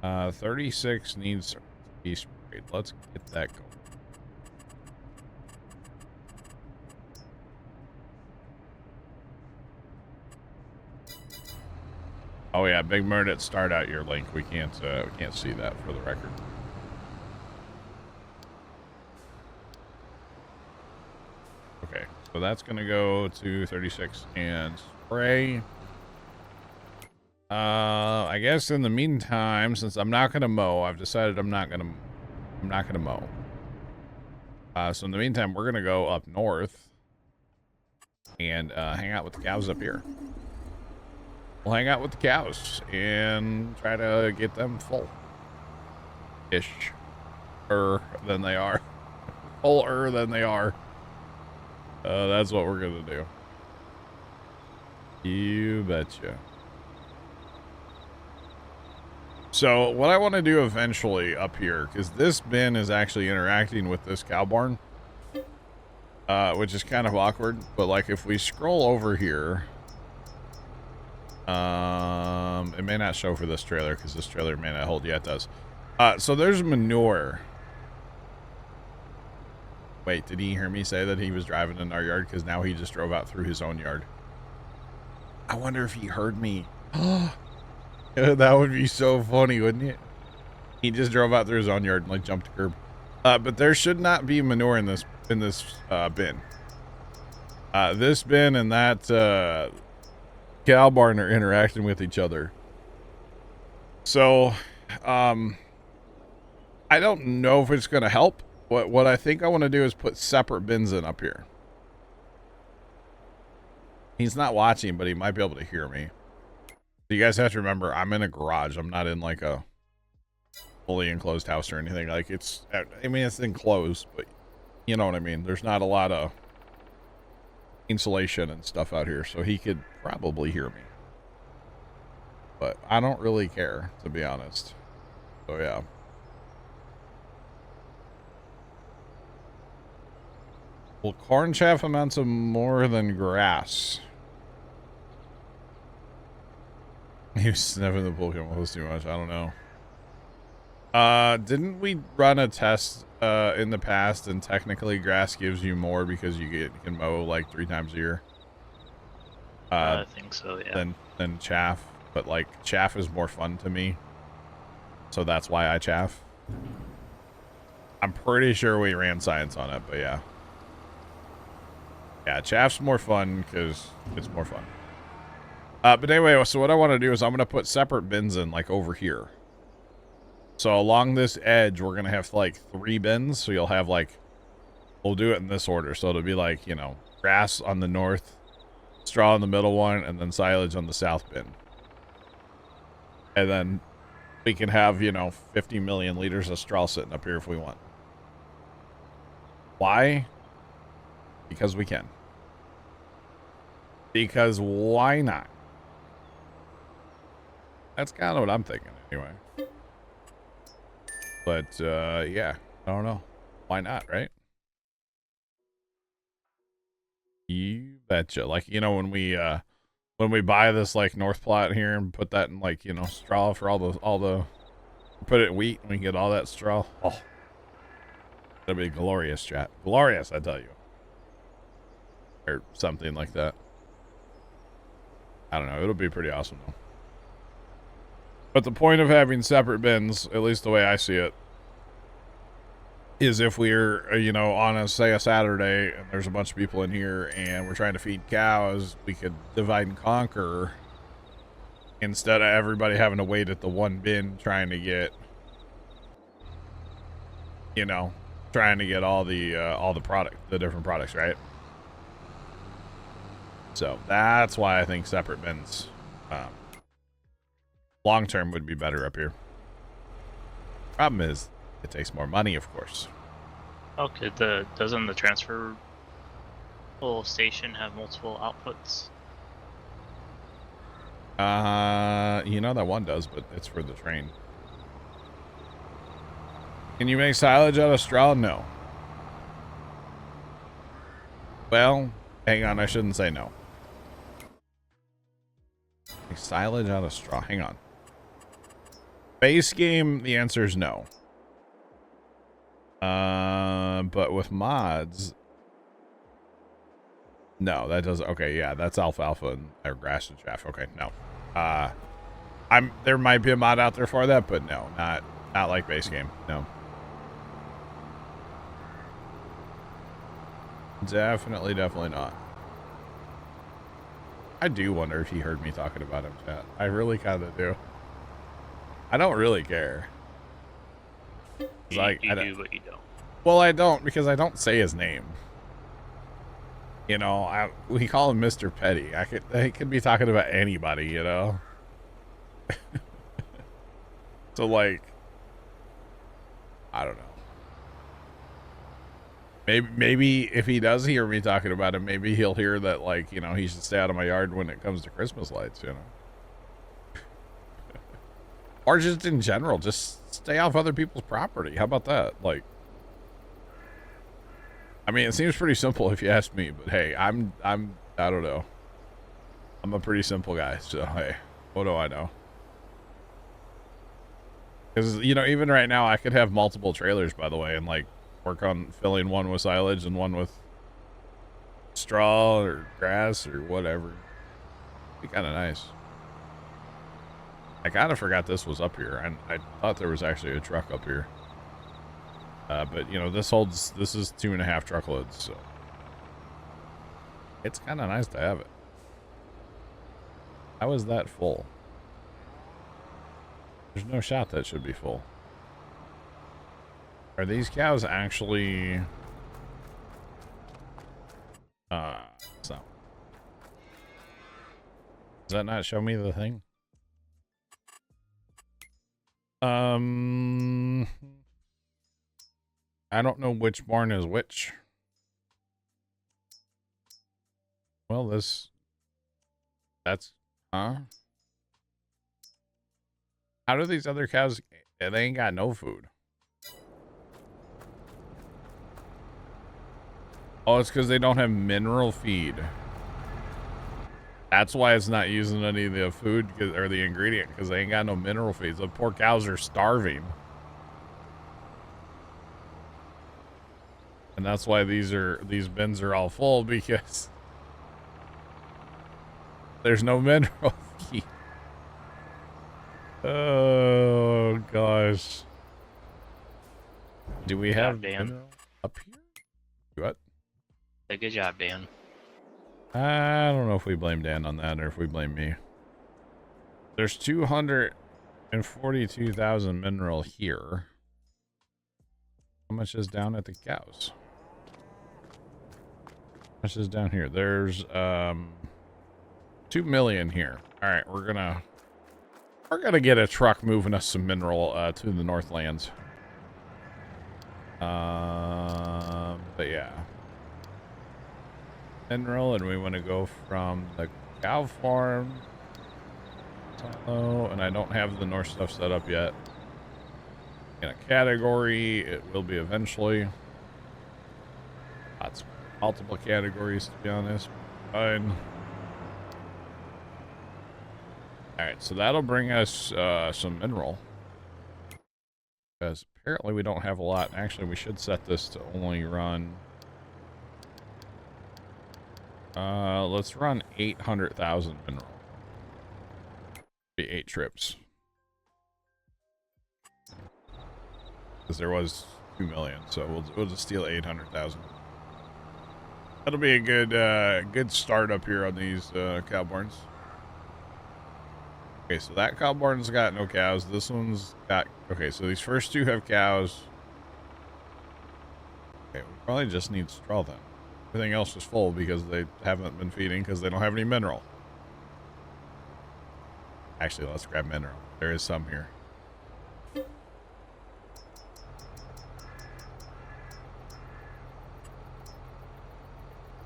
36 needs to be sprayed. Let's get that going. Oh yeah, Big Murd, start out your link. We can't see that for the record. Okay, so that's gonna go to 36 and spray. I guess in the meantime, since I'm not gonna mow, I've decided I'm not gonna mow. So in the meantime, we're gonna go up north and hang out with the cows up here. We'll hang out with the cows and try to get them full-ish than they are. Fuller than they are. That's what we're gonna do. You betcha. So what I want to do eventually up here, because this bin is actually interacting with this cow barn, which is kind of awkward. But like if we scroll over here, it may not show for this trailer because this trailer may not hold. Yeah, it does. So there's manure. Wait, did he hear me say that he was driving in our yard? Because now he just drove out through his own yard. I wonder if he heard me. That would be so funny, wouldn't it? He just drove out through his own yard and like jumped a curb. But there should not be manure in this bin. This bin and that cow barn are interacting with each other. So, I don't know if it's going to help. What I think I want to do is put separate bins in up here. He's not watching, but he might be able to hear me. So you guys have to remember, I'm in a garage. I'm not in like a fully enclosed house or anything. Like it's, I mean, it's enclosed, but you know what I mean? There's not a lot of insulation and stuff out here, so he could probably hear me. But I don't really care, to be honest. So yeah. Will corn chaff amount to more than grass? He was sniffing the pool chemicals too much. I don't know. Didn't we run a test in the past, and technically grass gives you more because you can mow like 3 times a year? I think so, yeah. Than chaff, but like chaff is more fun to me, so that's why I chaff. I'm pretty sure we ran science on it, but yeah. Yeah, chaff's more fun because it's more fun. But anyway, so what I want to do is I'm going to put separate bins in, like, over here. So along this edge, we're going to have, like, 3 bins. So you'll have, like, we'll do it in this order. So it'll be, like, you know, grass on the north, straw in the middle one, and then silage on the south bin. And then we can have, you know, 50 million liters of straw sitting up here if we want. Why? Because we can. Because why not? That's kind of what I'm thinking anyway. But, yeah, I don't know. Why not, right? You betcha. Like, you know, when we buy this, like, North Plot here and put that in, like, you know, straw for all the, put it in wheat and we get all that straw. Oh, that'd be glorious, chat. Glorious, I tell you. Or something like that. I don't know. It'll be pretty awesome, though. But the point of having separate bins, at least the way I see it, is if we're, you know, on a, say, a Saturday, and there's a bunch of people in here, and we're trying to feed cows, we could divide and conquer, instead of everybody having to wait at the one bin trying to get, you know, trying to get all the different products, right? So that's why I think separate bins, long term would be better up here. Problem is, it takes more money, of course. Okay, doesn't the transfer full station have multiple outputs? You know that one does, but it's for the train. Can you make silage out of straw? No. Well, hang on, I shouldn't say no. Make silage out of straw. Hang on. Base game, the answer is no. But with mods, no, that doesn't. Okay, yeah, that's alfalfa and or grass and chaff. Okay, no. There might be a mod out there for that, but no, not like base game. No. Definitely not. I do wonder if he heard me talking about him, chat. I really kind of do. I don't really care. You do, but you don't. Well, I don't, because I don't say his name. You know, we call him Mr. Petty. I could be talking about anybody, you know? So, like, I don't know. Maybe if he does hear me talking about him, maybe he'll hear that, like, you know, he should stay out of my yard when it comes to Christmas lights, you know? Or just in general, just stay off other people's property. How about that? Like, I mean, it seems pretty simple if you ask me, but hey, I don't know. I'm a pretty simple guy, so hey, what do I know? Because, you know, even right now, I could have multiple trailers, by the way, and, like, work on filling one with silage and one with straw or grass or whatever. Be kind of nice. I kind of forgot this was up here, and I thought there was actually a truck up here. But, you know, this is 2.5 truckloads, so it's kind of nice to have it. How is that full? There's no shot that should be full. Are these cows actually... so. Does that not show me the thing? I don't know which barn is which. Well, that's, huh? How do these other cows, they ain't got no food. Oh, it's because they don't have mineral feed. That's why it's not using any of the food or the ingredient, because they ain't got no mineral feeds. The poor cows are starving. And that's why these bins are all full, because there's no mineral feed. Oh gosh. Do we have mineral up here? What? Good job, Dan. I don't know if we blame Dan on that or if we blame me. There's 242,000 mineral here. How much is down at the cows? How much is down here? There's 2 million here. All right, we're gonna get a truck moving us some mineral to the Northlands. But yeah. Mineral, and we want to go from the cow farm. Oh, and I don't have the north stuff set up yet. In a category, it will be eventually. Lots of multiple categories, to be honest. Fine. Alright, so that'll bring us some mineral. Because apparently we don't have a lot. Actually, we should set this to only run... let's run 800,000 mineral. Be 8 trips. Because there was 2 million, so we'll just steal 800,000. That'll be a good start up here on these cow barns. Okay, so that cow barn's got no cows. This one's got... Okay, so these first two have cows. Okay, we probably just need straw then. Everything else is full because they haven't been feeding because they don't have any mineral. Actually, let's grab mineral. There is some here.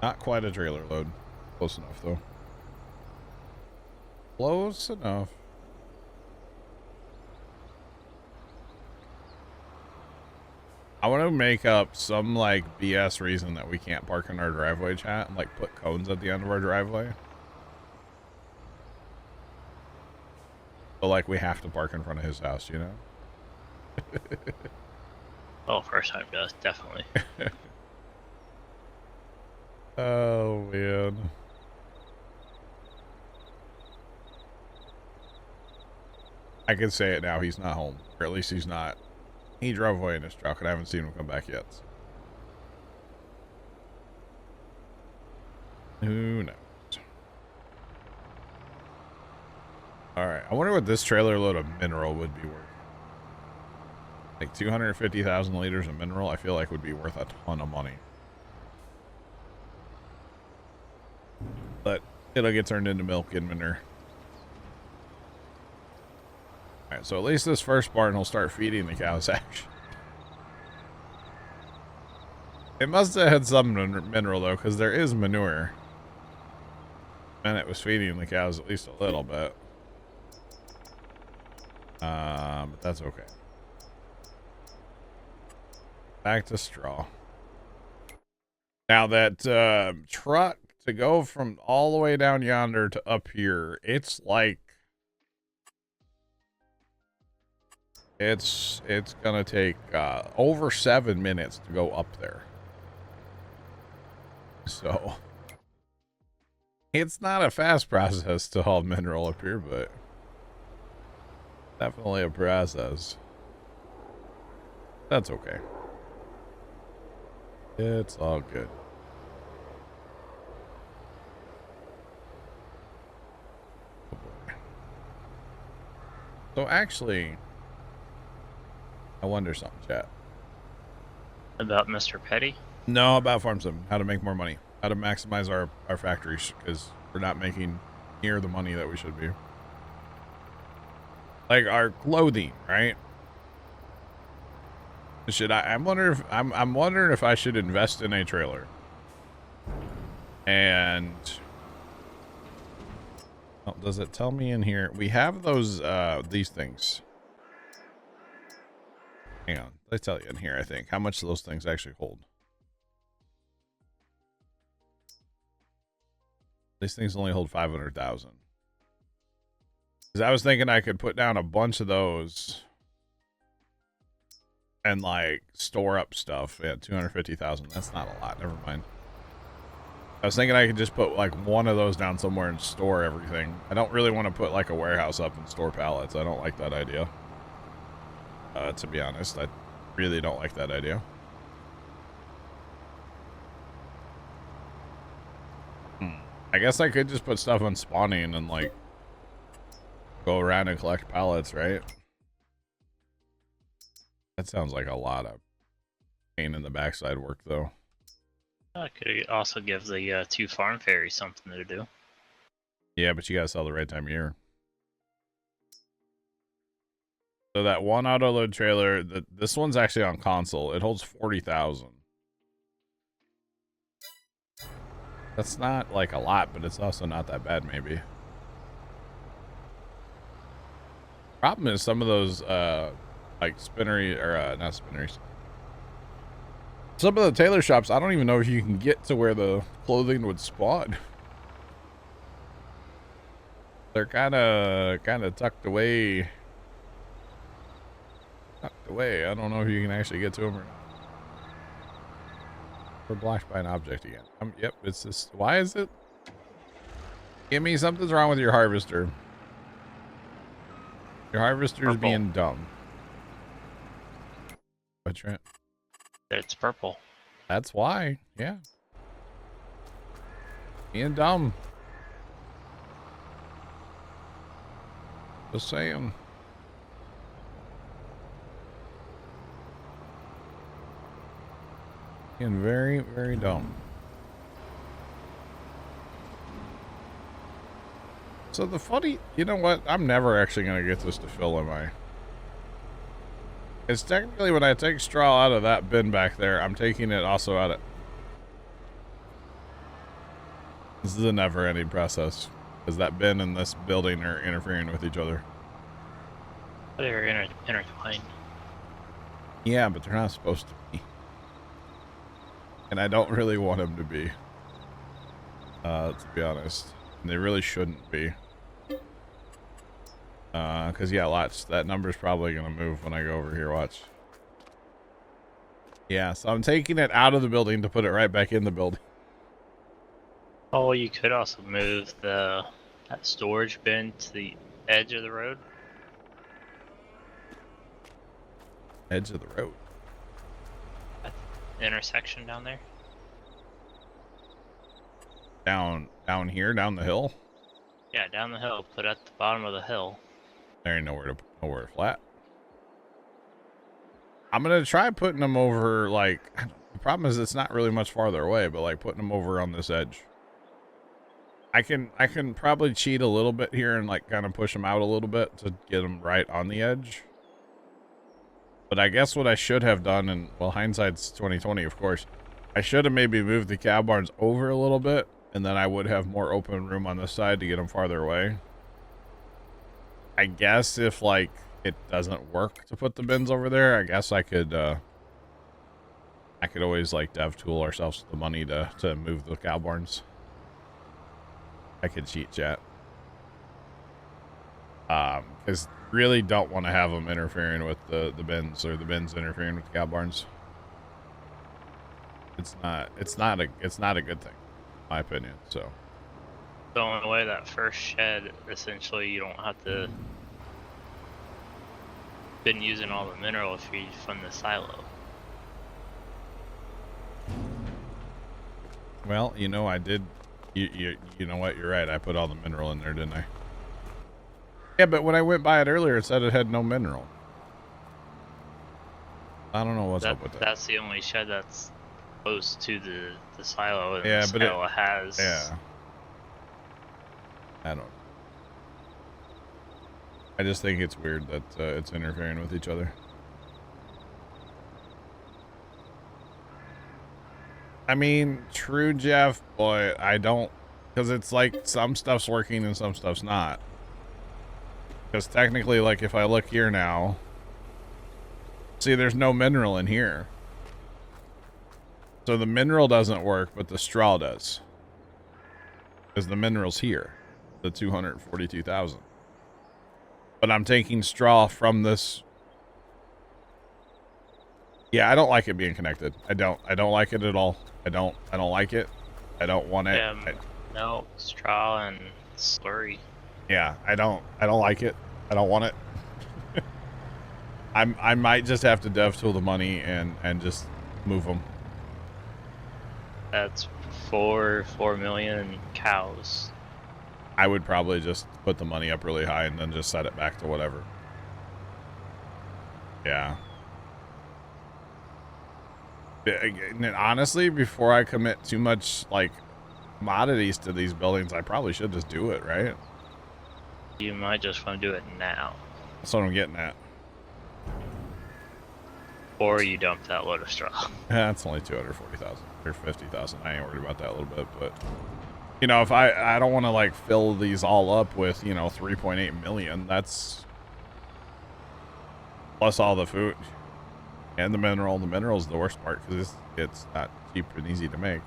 Not quite a trailer load. Close enough, though. Close enough. I want to make up some, like, BS reason that we can't park in our driveway, chat, and, like, put cones at the end of our driveway. So, like, we have to park in front of his house, you know? Oh, first time does, definitely. Oh, man. I can say it now, he's not home. Or at least he's not. He drove away in his truck, and I haven't seen him come back yet. So. Who knows? Alright, I wonder what this trailer load of mineral would be worth. Like 250,000 liters of mineral, I feel like would be worth a ton of money. But it'll get turned into milk and manure. Alright, so at least this first barn will start feeding the cows, actually. It must have had some mineral, though, because there is manure. And it was feeding the cows at least a little bit. But that's okay. Back to straw. Now that truck to go from all the way down yonder to up here, it's like it's gonna take over 7 minutes to go up there. So it's not a fast process to haul mineral up here, but definitely a process. That's okay. It's all good. Oh boy. So actually, I wonder something, chat. About Mr. Petty? No, about farm sim. How to make more money. How to maximize our factories, because we're not making near the money that we should be. Like our clothing, right? Should I'm wondering if I should invest in a trailer. And oh, does it tell me in here? We have those these things. Hang on, they tell you in here, I think, how much those things actually hold. These things only hold 500,000. Because I was thinking I could put down a bunch of those and like store up stuff. Yeah, 250,000. That's not a lot. Never mind. I was thinking I could just put like one of those down somewhere and store everything. I don't really want to put like a warehouse up and store pallets. I don't like that idea. To be honest, I really don't like that idea. I guess I could just put stuff on spawning and like go around and collect pallets, right? That sounds like a lot of pain in the backside work, though. Could also give the 2 farm fairies something to do. Yeah, but you gotta sell the right time of year. So that one auto load trailer, this one's actually on console. It holds 40,000. That's not like a lot, but it's also not that bad, maybe. Problem is some of those like spinnery or not spinneries. Some of the tailor shops, I don't even know if you can get to where the clothing would spawn. They're kind of tucked away. Tucked away. I don't know if you can actually get to them or not. We're blocked by an object again. Yep, it's this. Why is it? Give me something's wrong with your harvester. Your harvester's being dumb. What, Trent? It's purple. That's why. Yeah. Being dumb. Just saying. Being very, very dumb. So the funny, you know what? I'm never actually going to get this to fill, am I? It's technically when I take straw out of that bin back there, I'm taking it also out of... This is a never-ending process. Because that bin and this building are interfering with each other. They're intertwined. Yeah, but they're not supposed to be. And I don't really want them to be. To be honest. And they really shouldn't be. Because yeah, that number's probably going to move when I go over here, watch. Yeah, so I'm taking it out of the building to put it right back in the building. Oh, you could also move that storage bin to the edge of the road. Edge of the road? At the intersection down there. Down here, down the hill? Yeah, down the hill. Put it at the bottom of the hill. There ain't nowhere flat. I'm gonna try putting them over, like, the problem is it's not really much farther away, but like putting them over on this edge. I can probably cheat a little bit here and like kind of push them out a little bit to get them right on the edge. But I guess what I should have done, and well, hindsight's 2020, of course, I should have maybe moved the cow barns over a little bit, and then I would have more open room on this side to get them farther away. I guess if like it doesn't work to put the bins over there, I guess I could always like dev tool ourselves the money to move the cow barns. I could cheat, chat. Because really don't want to have them interfering with the bins, or the bins interfering with the cow barns. It's not a good thing, in my opinion. So Throwing away that first shed, essentially you don't have to been using all the mineral feed from the silo. well, you know, I did. You know what? You're right. I put all the mineral in there, didn't I? Yeah, but when I went by it earlier, it said it had no mineral. I don't know what's up with that. That's the only shed that's close to the silo, and yeah, the but silo has. Yeah. I don't. I just think it's weird that it's interfering with each other. I mean, true, Jeff, but I don't, because it's like some stuff's working and some stuff's not. Because technically, like if I look here now, see, there's no mineral in here. So the mineral doesn't work, but the straw does. Because the mineral's here, the 242,000. But I'm taking straw from this. Yeah, I don't like it being connected. I don't like it at all. I don't like it. I don't want it. Yeah, no, straw and slurry. Yeah, I don't like it. I don't want it. I might just have to dev tool the money and just move them. That's 4 million cows. I would probably just put the money up really high and then just set it back to whatever. Yeah. And honestly, before I commit too much like commodities to these buildings, I probably should just do it, right? You might just want to do it now. That's what I'm getting at. Or you dump that load of straw. That's only 240,000 or 50,000. I ain't worried about that a little bit, but you know, if I don't want to like fill these all up with, you know, 3.8 million. That's plus all the food and the mineral. The mineral's the worst part because it's not cheap and easy to make.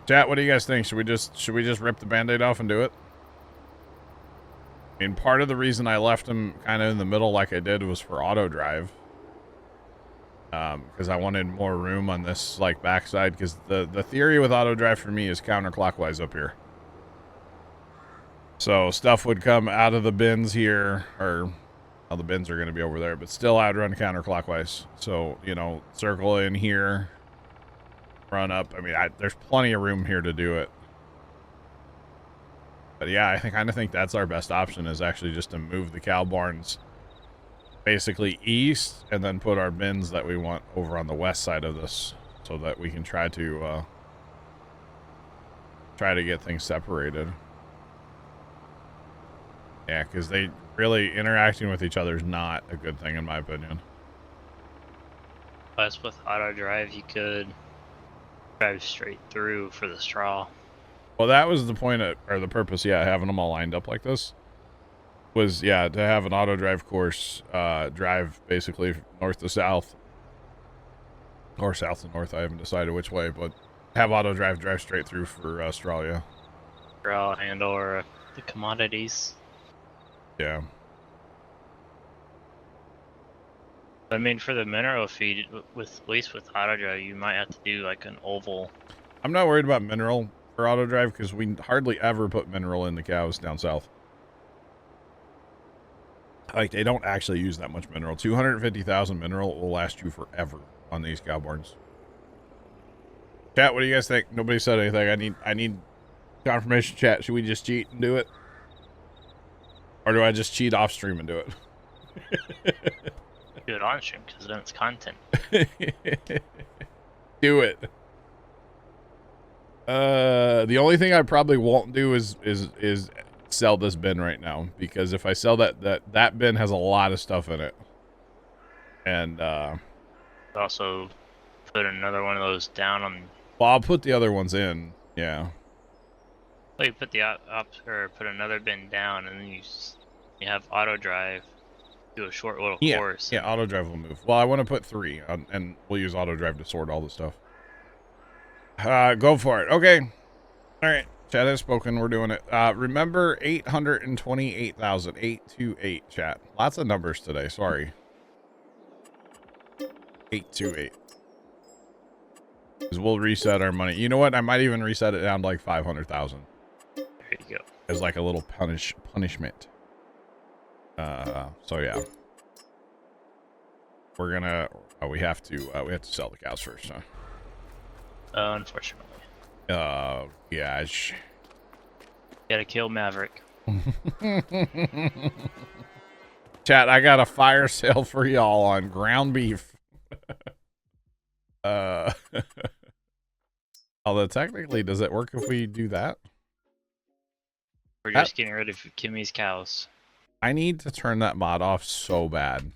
Chat, what do you guys think? Should we just rip the band-aid off and do it? I mean, part of the reason I left them kind of in the middle like I did was for auto drive. Because I wanted more room on this like backside, because the theory with auto drive for me is counterclockwise up here. So stuff would come out of the bins here, or well, the bins are going to be over there, but still I'd run counterclockwise. So, you know, circle in here, run up. I mean, there's plenty of room here to do it. But yeah, I kind of think that's our best option, is actually just to move the cow barns basically east and then put our bins that we want over on the west side of this, so that we can try to get things separated. Yeah, because they really interacting with each other is not a good thing in my opinion. Plus with auto drive you could drive straight through for the straw. Well, that was the point or the purpose, yeah, having them all lined up like this. Was, yeah, to have an auto drive course, drive basically north to south, or south to north. I haven't decided which way, but have auto drive straight through for Australia. Straw and or the commodities. Yeah. I mean, for the mineral feed, with at least with auto drive, you might have to do like an oval. I'm not worried about mineral for auto drive because we hardly ever put mineral in the cows down south. Like, they don't actually use that much mineral. 250,000 mineral will last you forever on these cow barns. Chat, what do you guys think? Nobody said anything. I need confirmation, chat. Should we just cheat and do it? Or do I just cheat off stream and do it? Do it on stream because then it's content. Do it. The only thing I probably won't do is sell this bin right now, because if I sell that bin has a lot of stuff in it. And Also, put another one of those down on. well, I'll put the other ones in. Yeah. Well, you put the or put another bin down, and then you have auto drive. Do a short little course. Yeah, auto drive will move. Well, I want to put 3 on, and we'll use auto drive to sort all the stuff. Go for it. Okay. All right. Chat has spoken. We're doing it. Remember 828,000. 828, chat. Lots of numbers today. Sorry. 828. Because we'll reset our money. You know what? I might even reset it down to like 500,000. There you go. As like a little punishment. So yeah. We're gonna... we have to sell the cows first, huh? Unfortunately. Yeah. Gotta kill Maverick. Chat, I got a fire sale for y'all on ground beef. Although technically, does it work if we do that? We're just getting rid of Kimmy's cows. I need to turn that mod off so bad.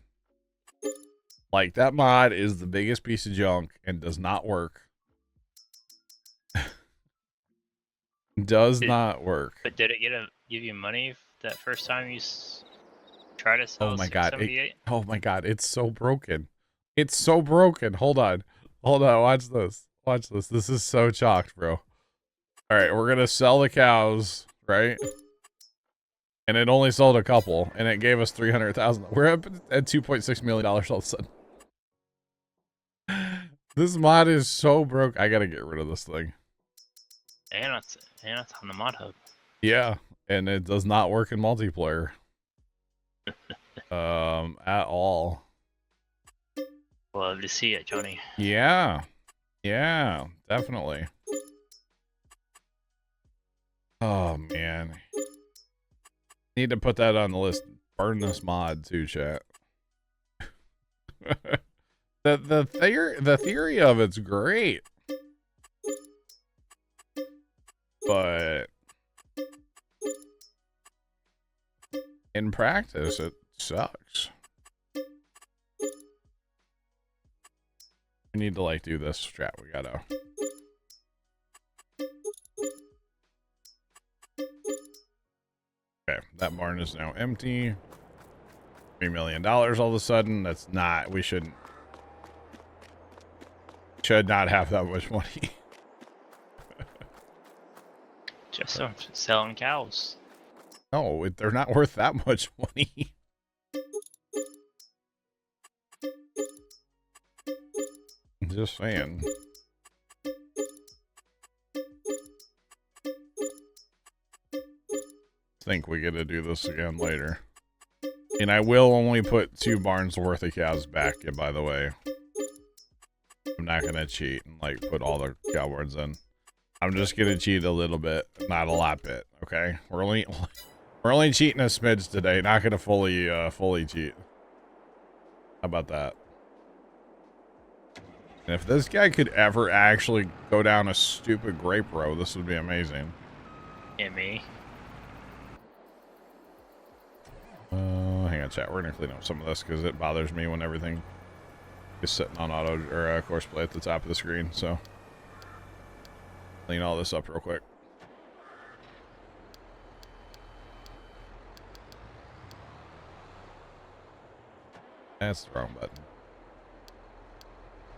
Like, that mod is the biggest piece of junk and does not work. Does not work. But did it give you money that first time you try to sell? Oh my god! Oh my god! It's so broken. It's so broken. Hold on. Watch this. Watch this. This is so chalked, bro. All right, we're gonna sell the cows, right? And it only sold a couple, and it gave us 300,000. We're up at $2.6 million all of a sudden. This mod is so broke. I gotta get rid of this thing. And it's on the mod hub. Yeah, and it does not work in multiplayer. At all. Love to see it, Johnny. Yeah, definitely. Oh man, need to put that on the list. Burn this mod too, chat. the theory of it's great, but in practice it sucks. We need to like do this, chat. We gotta. Okay, that barn is now empty. $3 million all of a sudden. That's not. We should not have that much money. Just selling cows. No, they're not worth that much money. I'm just saying. Think we get to do this again later. And I will only put 2 barns worth of cows back, by the way. I'm not gonna cheat and like put all the cow barns in. I'm just gonna cheat a little bit, not a lot bit, okay? We're only cheating a smidge today, not gonna fully cheat. How about that? And if this guy could ever actually go down a stupid grape row, this would be amazing. Yeah, me. Hang on, chat. We're gonna clean up some of this because it bothers me when everything is sitting on auto or course play at the top of the screen. So clean all this up real quick. That's the wrong button.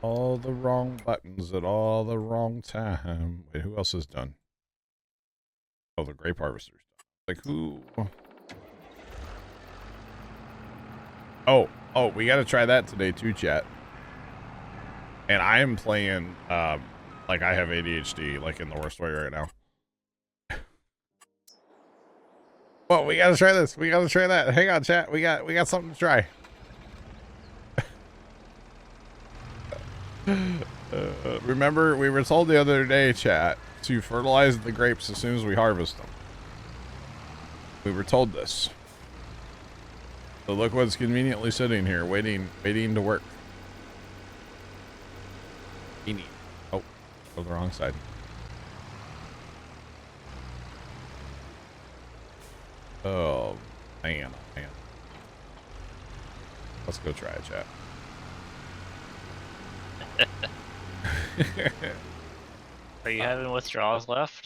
All the wrong buttons at all the wrong time. Wait, who else is done? Oh, the grape harvester's done. Like who? Oh, we got to try that today too, chat. And I am playing, like I have ADHD, like in the worst way right now. Well, we got to try this. We got to try that. Hang on, chat. We got something to try. Remember, we were told the other day, chat, to fertilize the grapes as soon as we harvest them. We were told this. So look what's conveniently sitting here, waiting to work. Oh, go the wrong side. Oh, man. Let's go try it, chat. Are you having withdrawals left?